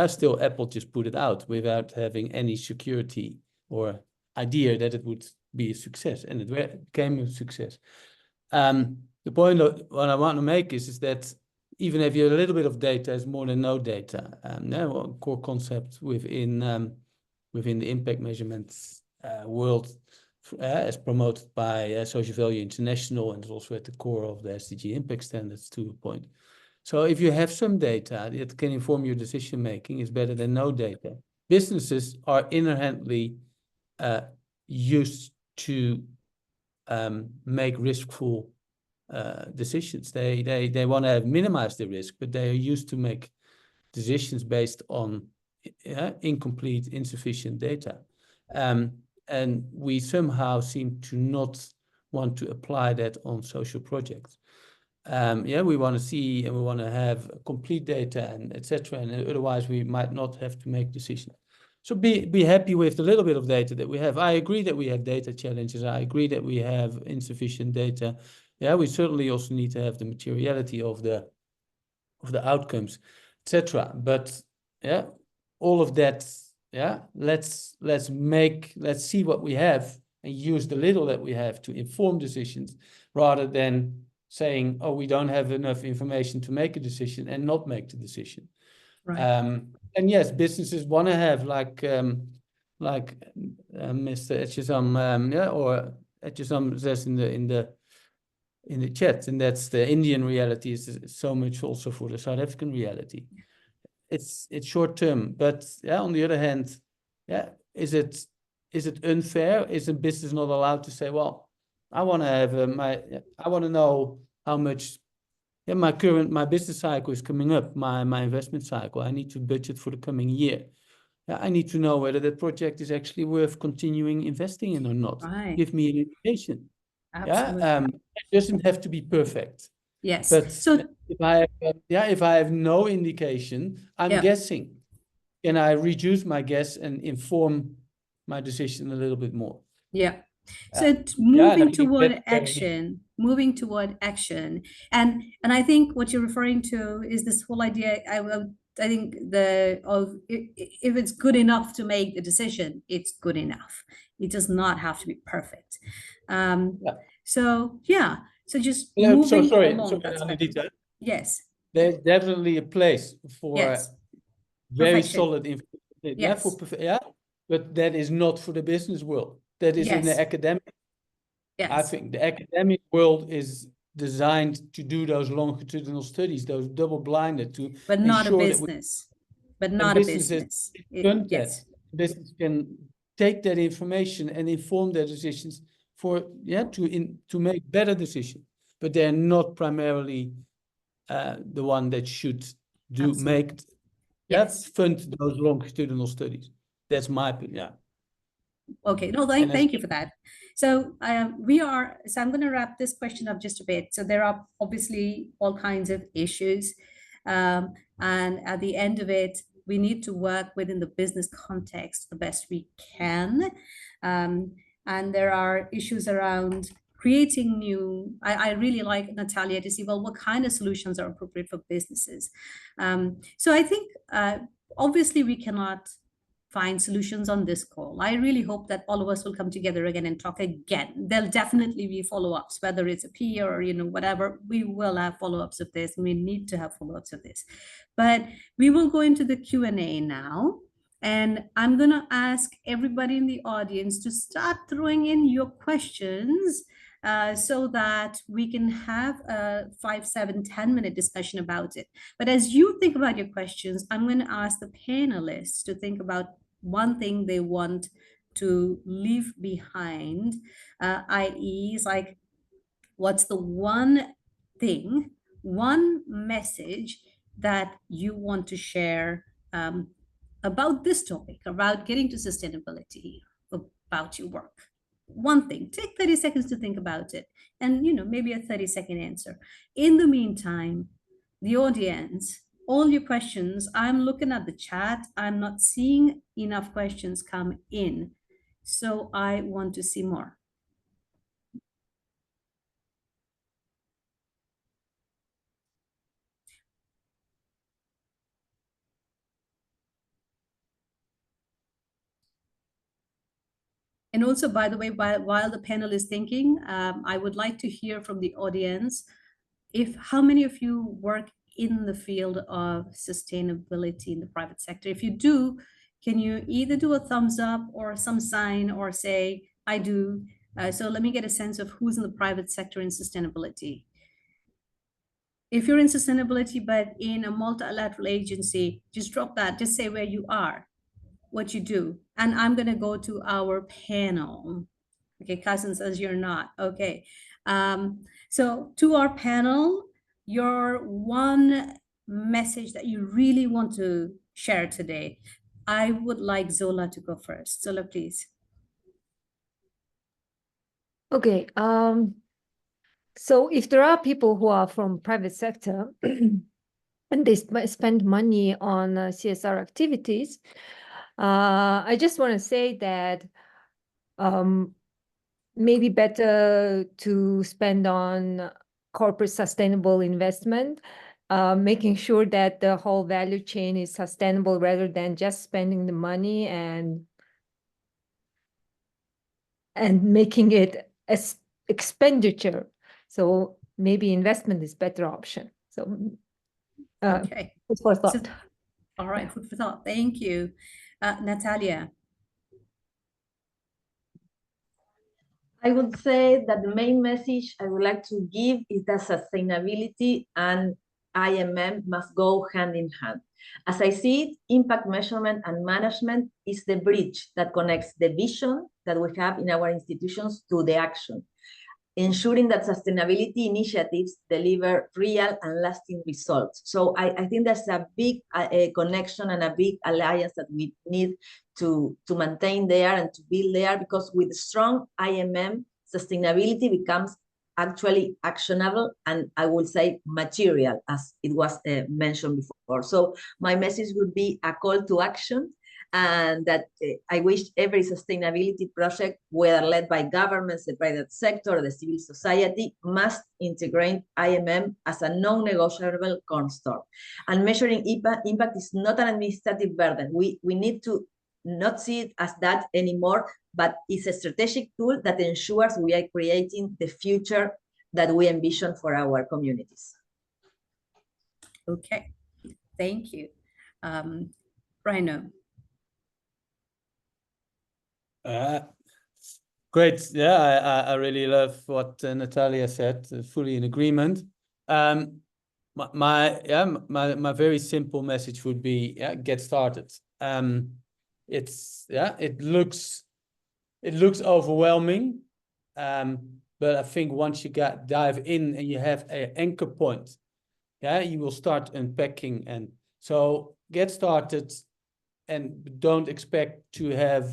Still Apple just put it out without having any security or idea that it would be a success, and it became a success. The point what I want to make is that even if you have a little bit of data, is more than no data. One core concept within the impact measurements world, as promoted by Social Value International, and is also at the core of the SDG impact standards to a point. So if you have some data that can inform your decision making, is better than no data. Businesses are inherently used to make riskful decisions. They want to minimize the risk, but they are used to make decisions based on incomplete, insufficient data. And we somehow seem to not want to apply that on social projects. We want to see and we want to have complete data and etc. And otherwise we might not have to make decisions. So be happy with the little bit of data that we have. I agree that we have data challenges. I agree that we have insufficient data. We certainly also need to have the materiality of the outcomes, etc. But all of that, let's see what we have and use the little that we have to inform decisions, rather than saying, oh, we don't have enough information to make a decision and not make the decision. Right. And yes, businesses want to have like Mr. Etchisam, or Etchisam says in the chat, and that's the Indian reality is so much also for the South African reality. It's short term, but on the other hand, is it unfair? Is a business not allowed to say, well, I want to have I want to know how much my business cycle is coming up, my investment cycle. I need to budget for the coming year. I need to know whether that project is actually worth continuing investing in or not. Right. Give me an indication. Absolutely. It doesn't have to be perfect. Yes. But so if I have no indication, I'm guessing. Can I reduce my guess and inform my decision a little bit more? Yeah. So moving toward action, and I think what you're referring to is this whole idea. I think if it's good enough to make the decision, it's good enough. It does not have to be perfect. So just moving along. Yes. There's definitely a place for very solid information. But that is not for the business world. That is in the academic. Yes. I think the academic world is designed to do those longitudinal studies, those double-blinded to but not a business. But not a business. Yes. Business can take that information and inform their decisions to make better decisions. But they're not primarily the one that should fund those longitudinal studies. That's my opinion. Okay, no, thank you for that. So I'm going to wrap this question up just a bit. So there are obviously all kinds of issues. And at the end of it, we need to work within the business context the best we can. And there are issues around creating new, I really like, Natalia, to see, well, what kind of solutions are appropriate for businesses? So I think, obviously, we cannot find solutions on this call. I really hope that all of us will come together again and talk again. There'll definitely be follow-ups, whether it's a peer or, whatever, we will have follow-ups of this, and we need to have follow-ups of this. But we will go into the Q&A now. And I'm going to ask everybody in the audience to start throwing in your questions so that we can have a 5, 7, 10-minute discussion about it. But as you think about your questions, I'm going to ask the panelists to think about one thing they want to leave behind, i.e., it's like, what's the one thing, one message that you want to share about this topic, about getting to sustainability, about your work? one thing. Take 30 seconds to think about it, and maybe a 30-second answer. In the meantime, the audience, all your questions, I'm looking at the chat, I'm not seeing enough questions come in, so I want to see more. And also, by the way, while the panel is thinking, I would like to hear from the audience how many of you work in the field of sustainability in the private sector. If you do, can you either do a thumbs up or some sign or say, I do. So let me get a sense of who's in the private sector in sustainability. If you're in sustainability, but in a multilateral agency, just drop that, just say where you are, what you do. And I'm gonna go to our panel. Okay, Cousin says you're not, okay. So to our panel, your one message that you really want to share today. I would like Zola to go first. Zola, please. Okay, so if there are people who are from private sector and they spend money on CSR activities, I just want to say that maybe better to spend on corporate sustainable investment, making sure that the whole value chain is sustainable rather than just spending the money and making it as expenditure. So maybe investment is better option. So Okay. food for thought. So, all right, food for thought. Thank you. Natalia. I would say that the main message I would like to give is that sustainability and IMM must go hand in hand. As I see it, impact measurement and management is the bridge that connects the vision that we have in our institutions to the action, ensuring that sustainability initiatives deliver real and lasting results. So I think there's a big connection and a big alliance that we need to maintain there and to build there, because with strong IMM, sustainability becomes actually actionable and I would say material, as it was mentioned before. So my message would be a call to action, and that I wish every sustainability project, whether led by governments, the private sector, or the civil society, must integrate IMM as a non-negotiable cornerstone. And measuring impact is not an administrative burden. We need to not see it as that anymore, but it's a strategic tool that ensures we are creating the future that we envision for our communities. Okay, thank you. Rhino. Great. Yeah, I really love what Natalia said. Fully in agreement. My very simple message would be, get started. It looks overwhelming, but I think once you dive in and you have an anchor point, you will start unpacking. And so get started, and don't expect to have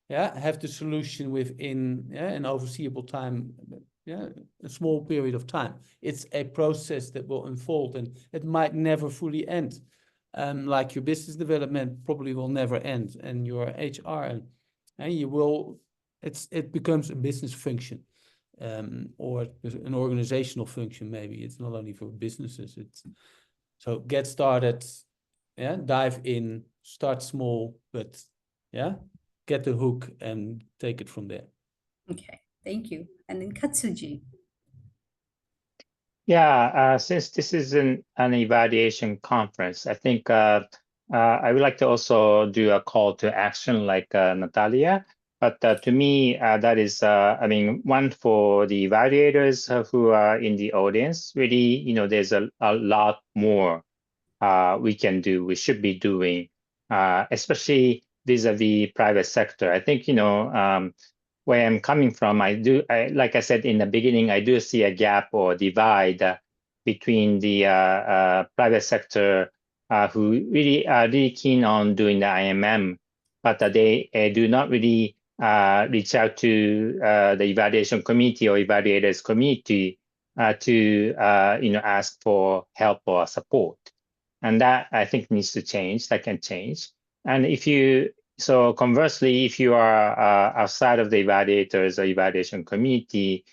the solution within an overseeable time, a small period of time. It's a process that will unfold, and it might never fully end. Like your business development probably will never end, and your HR, and you will. It becomes a business function, or an organizational function. Maybe it's not only for businesses. So get started, dive in, start small, but get the hook and take it from there. Okay, thank you. And then Katsuji. Yeah, since this is an evaluation conference, I think I would like to also do a call to action like Natalia. But to me, that is, I mean, one for the evaluators who are in the audience, really, there's a lot more we can do, we should be doing, especially vis-a-vis private sector. I think, where I'm coming from, like I said in the beginning, I do see a gap or divide between the private sector who really are really keen on doing the IMM, but they do not really reach out to the evaluation committee or evaluators committee to ask for help or support. And that, I think, needs to change. That can change. And so conversely, if you are outside of the evaluators or evaluation committee,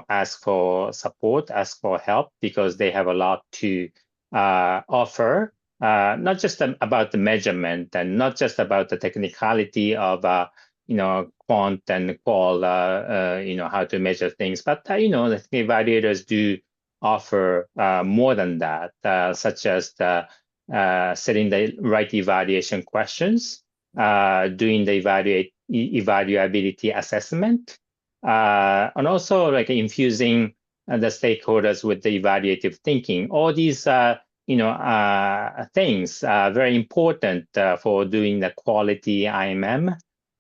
ask for support, ask for help, because they have a lot to offer, not just about the measurement and not just about the technicality of quant and qual, how to measure things, but the evaluators do offer more than that, such as setting the right evaluation questions, doing the evaluability assessment, and also like infusing the stakeholders with the evaluative thinking. All these things are very important for doing the quality IMM,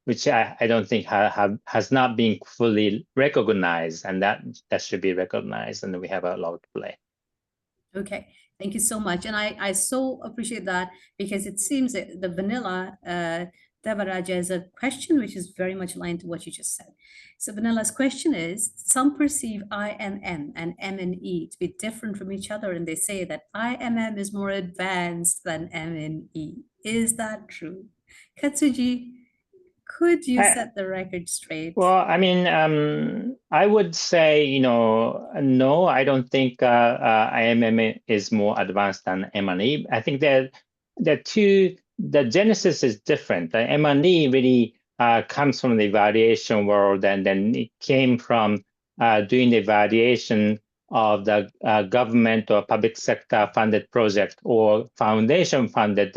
which I don't think has not been fully recognized, and that should be recognized, and we have a lot to play. Okay, thank you so much. And I so appreciate that, because it seems that the vanilla Devaraja is a question which is very much aligned to what you just said. So Vanilla's question is, some perceive IMM and MNE to be different from each other, and they say that IMM is more advanced than MNE. Is that true? Katsuji, could you set the record straight? Well, I mean, I would say, no, I don't think IMM is more advanced than M&E. I think that the genesis is different. The M&E really comes from the evaluation world, and then it came from doing the evaluation of the government or public sector funded project or foundation funded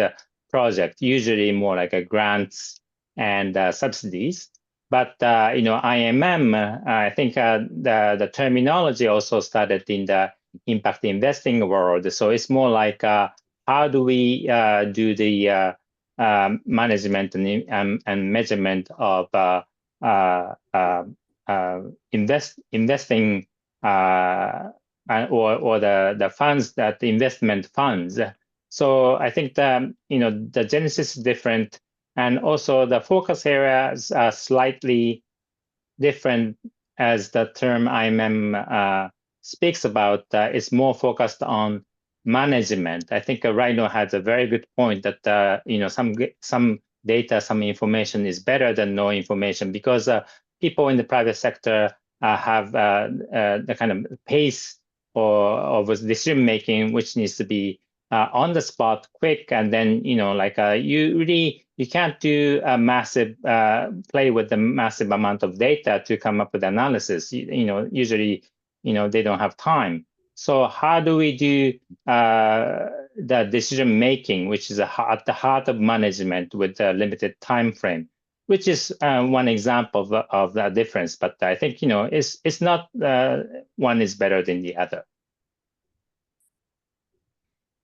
project, usually more like a grants and subsidies. But IMM, I think the terminology also started in the impact investing world. So it's more like how do we do the management and measurement of investing or the funds, that the investment funds. So I think the genesis is different. And also the focus areas are slightly different, as the term IMM speaks about. It's more focused on management. I think Rhino has a very good point that some data, some information is better than no information, because people in the private sector have the kind of pace of decision making, which needs to be on the spot, quick, and then you can't do a massive play with the massive amount of data to come up with analysis. Usually they don't have time. So how do we do the decision making, which is at the heart of management with a limited time frame, which is one example of the difference. But I think it's not one is better than the other.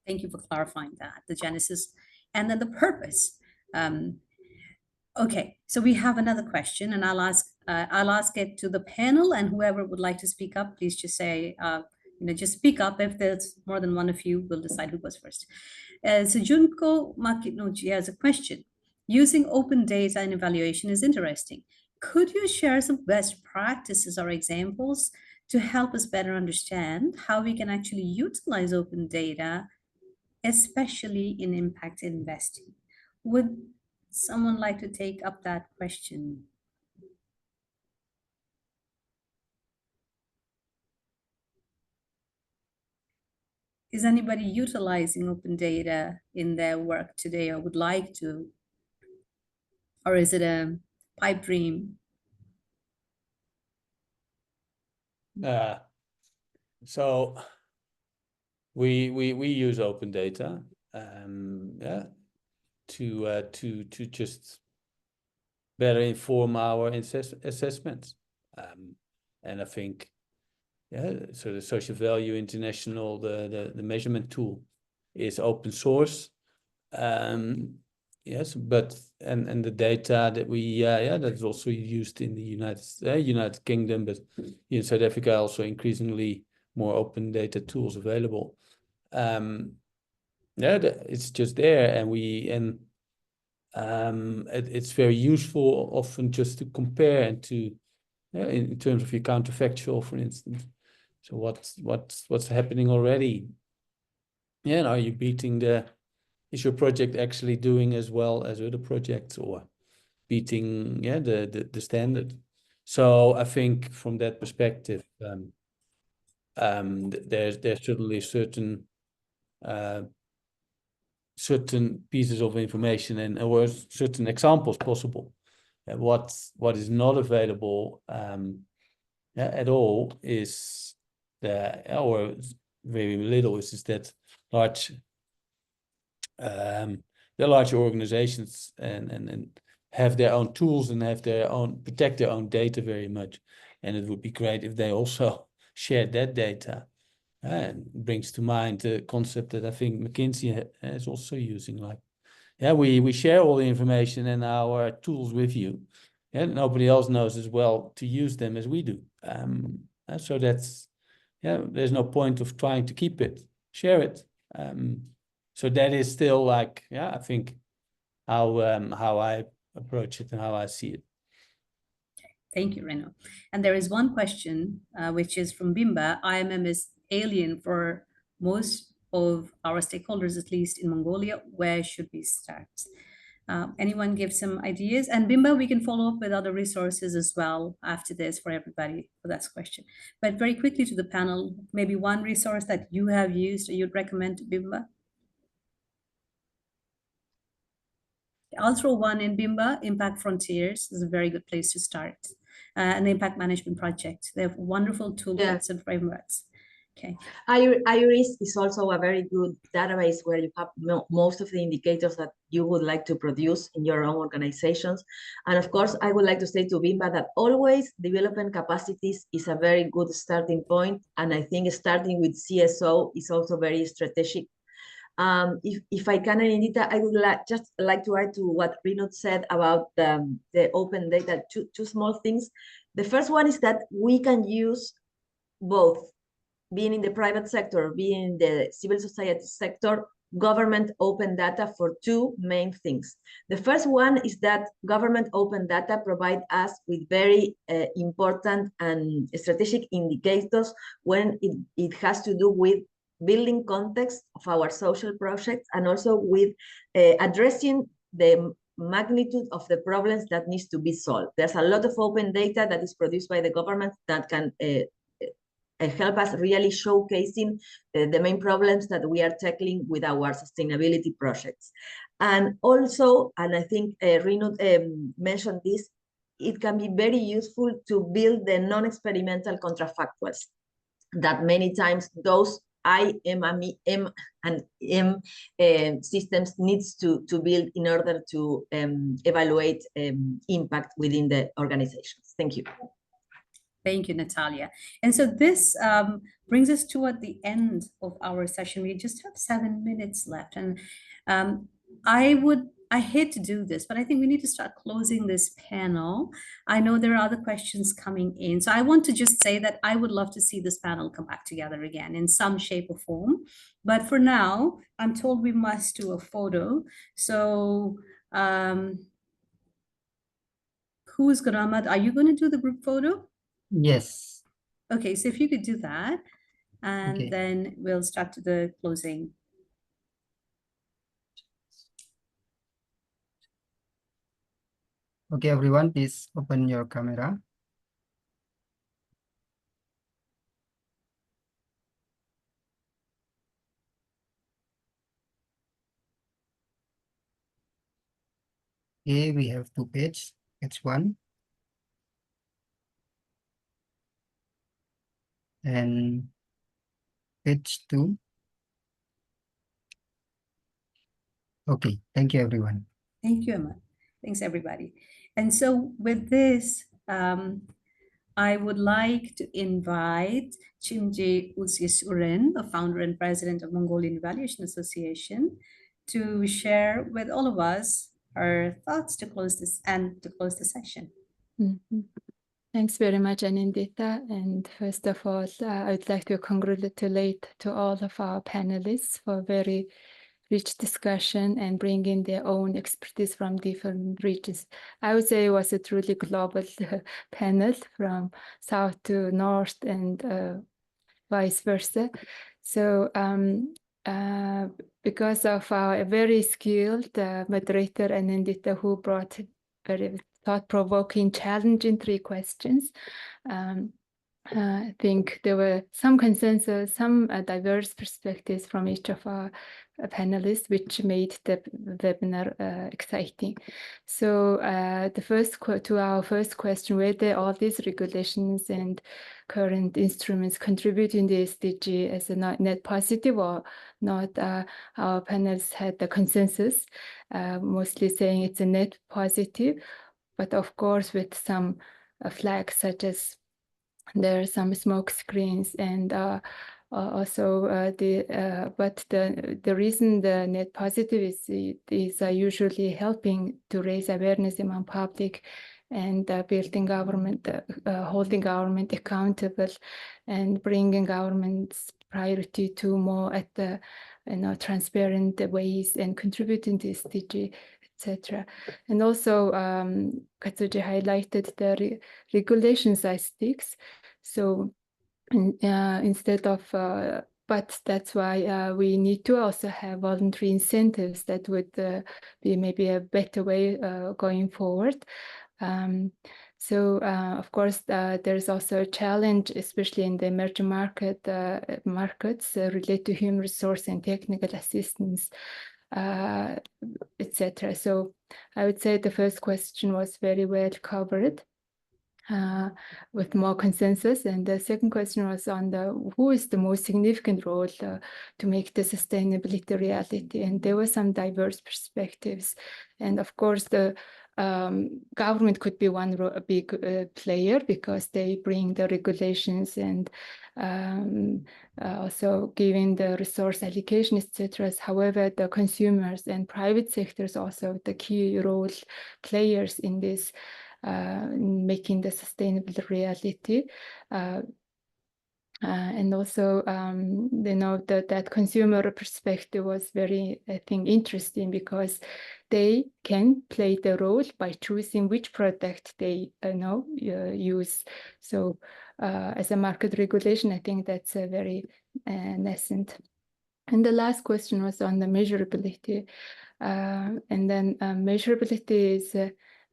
Thank you for clarifying that, the genesis and then the purpose. Okay, so we have another question, and I'll ask it to the panel, and whoever would like to speak up, please just say, just speak up. If there's more than one of you, we'll decide who goes first. So Junko Makinochi has a question. Using open data in evaluation is interesting. Could you share some best practices or examples to help us better understand how we can actually utilize open data, especially in impact investing? Would someone like to take up that question? Is anybody utilizing open data in their work today or would like to? Or is it a pipe dream? So we use open data to just better inform our assessments, and I think so the Social Value International, the measurement tool, is open source. Yes, but and the data that we that's also used in the United Kingdom, but in South Africa also increasingly more open data tools available. It's just there, and It's very useful often just to compare and to, in terms of your counterfactual, for instance. So what's happening already? Yeah, and are you beating is your project actually doing as well as other projects, or beating the standard? So I think from that perspective, there's certainly certain pieces of information and or certain examples possible. What is not available at all is or very little is that large the larger organizations and have their own tools and have their own protect their own data very much, and it would be great if they also shared that data. And brings to mind the concept that I think McKinsey is also using, like, we share all the information and our tools with you, and nobody else knows as well to use them as we do. So that's, there's no point of trying to keep it, share it. So that is still like, I think how I approach it and how I see it. Thank you, Reno. And there is one question, which is from Bimba. IMM is alien for most of our stakeholders, at least in Mongolia. Where should we start? Anyone give some ideas? And Bimba, we can follow up with other resources as well after this for everybody for that question. But very quickly to the panel, maybe one resource that you have used or you'd recommend to Bimba? I'll throw one in, Bimba. Impact Frontiers is a very good place to start. An impact management project. They have wonderful toolkits and frameworks. Okay. IRIS is also a very good database where you have most of the indicators that you would like to produce in your own organizations. And of course, I would like to say to Bimba that always development capacities is a very good starting point. And I think starting with CSO is also very strategic. If I can, Anita, I would just like to add to what Reno said about the open data, two small things. The first one is that we can use both, being in the private sector, being in the civil society sector, government open data for two main things. The first one is that government open data provide us with very important and strategic indicators when it has to do with building context of our social projects, and also with addressing the magnitude of the problems that needs to be solved. There's a lot of open data that is produced by the government that can help us really showcasing the main problems that we are tackling with our sustainability projects. And also, and I think Reno mentioned this, it can be very useful to build the non-experimental contrafactuals that many times those I, M, and M systems needs to build in order to evaluate impact within the organizations. Thank you. Thank you, Natalia. And so this brings us toward the end of our session. We just have 7 minutes left. And I hate to do this, but I think we need to start closing this panel. I know there are other questions coming in. So I want to just say that I would love to see this panel come back together again in some shape or form. But for now, I'm told we must do a photo. So who's going to, Ahmad, are you going to do the group photo? Yes. Okay, so if you could do that, and then we'll start to the closing. Okay, everyone, please open your camera. Okay, we have 2 pages. Page 1. And page 2. Okay, thank you, everyone. Thank you, Emma. Thanks, everybody. And so with this, I would like to invite Chimje Usiasuren, the founder and president of Mongolian Evaluation Association, to share with all of us her thoughts to close this the session. Thanks very much, Anindita. And first of all, I'd like to congratulate to all of our panelists for very rich discussion and bringing their own expertise from different regions. I would say it was a truly global panel from south to north and vice versa. So because of our very skilled moderator Anindita, who brought very thought-provoking, challenging 3 questions, I think there were some consensus, some diverse perspectives from each of our panelists, which made the webinar exciting. So to our first question, whether all these regulations and current instruments contribute in the SDG as a net positive or not, our panelists had the consensus, mostly saying it's a net positive, but of course with some flags such as there are some smoke screens and also but the reason the net positive is usually helping to raise awareness among public and building government, holding government accountable and bringing government's priority to more at the transparent ways and contributing to SDG, etc. And also Katsuji highlighted the regulations as sticks. So instead of, but that's why we need to also have voluntary incentives that would be maybe a better way going forward. Of course, there's also a challenge, especially in the emerging markets related to human resource and technical assistance, etc. So I would say the first question was very well covered with more consensus. And the second question was on who is the most significant role to make the sustainability reality. And there were some diverse perspectives. And of course, the government could be one big player because they bring the regulations and also giving the resource allocation, etc. However, the consumers and private sectors also the key role players in this, making the sustainable reality. And also, that consumer perspective was very, I think, interesting because they can play the role by choosing which product they use. So as a market regulation, I think that's a very nascent. And the last question was on the measurability. And then measurability is,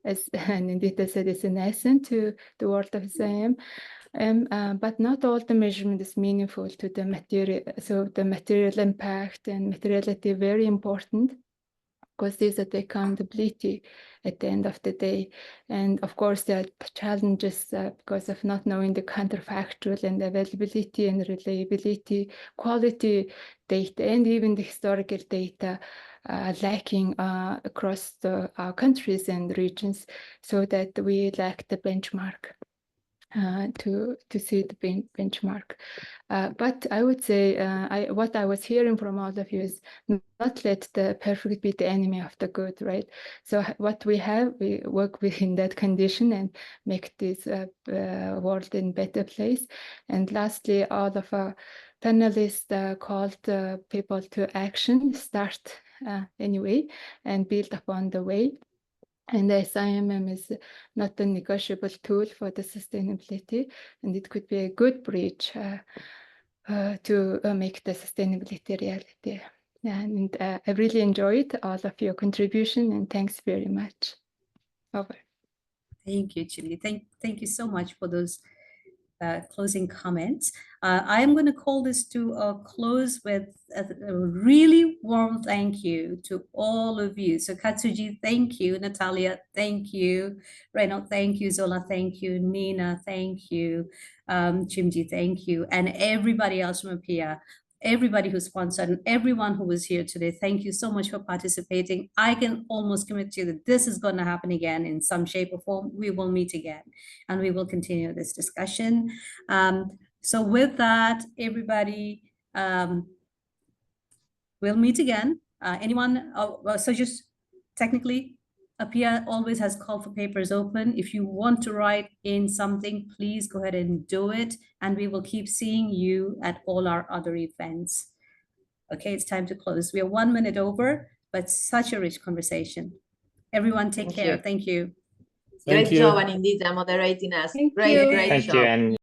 as Anindita said, is an essence to the world of SIM. But not all the measurement is meaningful to the material. So the material impact and materiality are very important because these are the accountability at the end of the day. And of course, there are challenges because of not knowing the counterfactual and availability and reliability, quality data, and even the historical data lacking across our countries and regions, so that we lack the benchmark. To see the benchmark. But I would say what I was hearing from all of you is not let the perfect be the enemy of the good, right? So what we have, we work within that condition and make this world in better place. And lastly, all of our panelists called people to action, start anyway, and build upon the way. And the SIMM is not a negotiable tool for the sustainability, and it could be a good bridge to make the sustainability reality. And I really enjoyed all of your contribution, and thanks very much. Over. Thank you, Chili. Thank you so much for those closing comments. I am going to call this to a close with a really warm thank you to all of you. So Katsuji, thank you. Natalia, thank you. Reynold, thank you. Zola, thank you. Nina, thank you. Chimji, thank you. And everybody else from APIA, everybody who sponsored and everyone who was here today, thank you so much for participating. I can almost commit to you that this is going to happen again in some shape or form. We will meet again and we will continue this discussion. So with that, everybody, we'll meet again. Anyone, so just technically, APIA always has call for papers open. If you want to write in something, please go ahead and do it. And we will keep seeing you at all our other events. Okay, it's time to close. We are 1 minute over, but such a rich conversation. Everyone take Thank care. you. Thank you. Great Thank you. job, Anindita, moderating us. Thank Great, you. great Thank job. you. And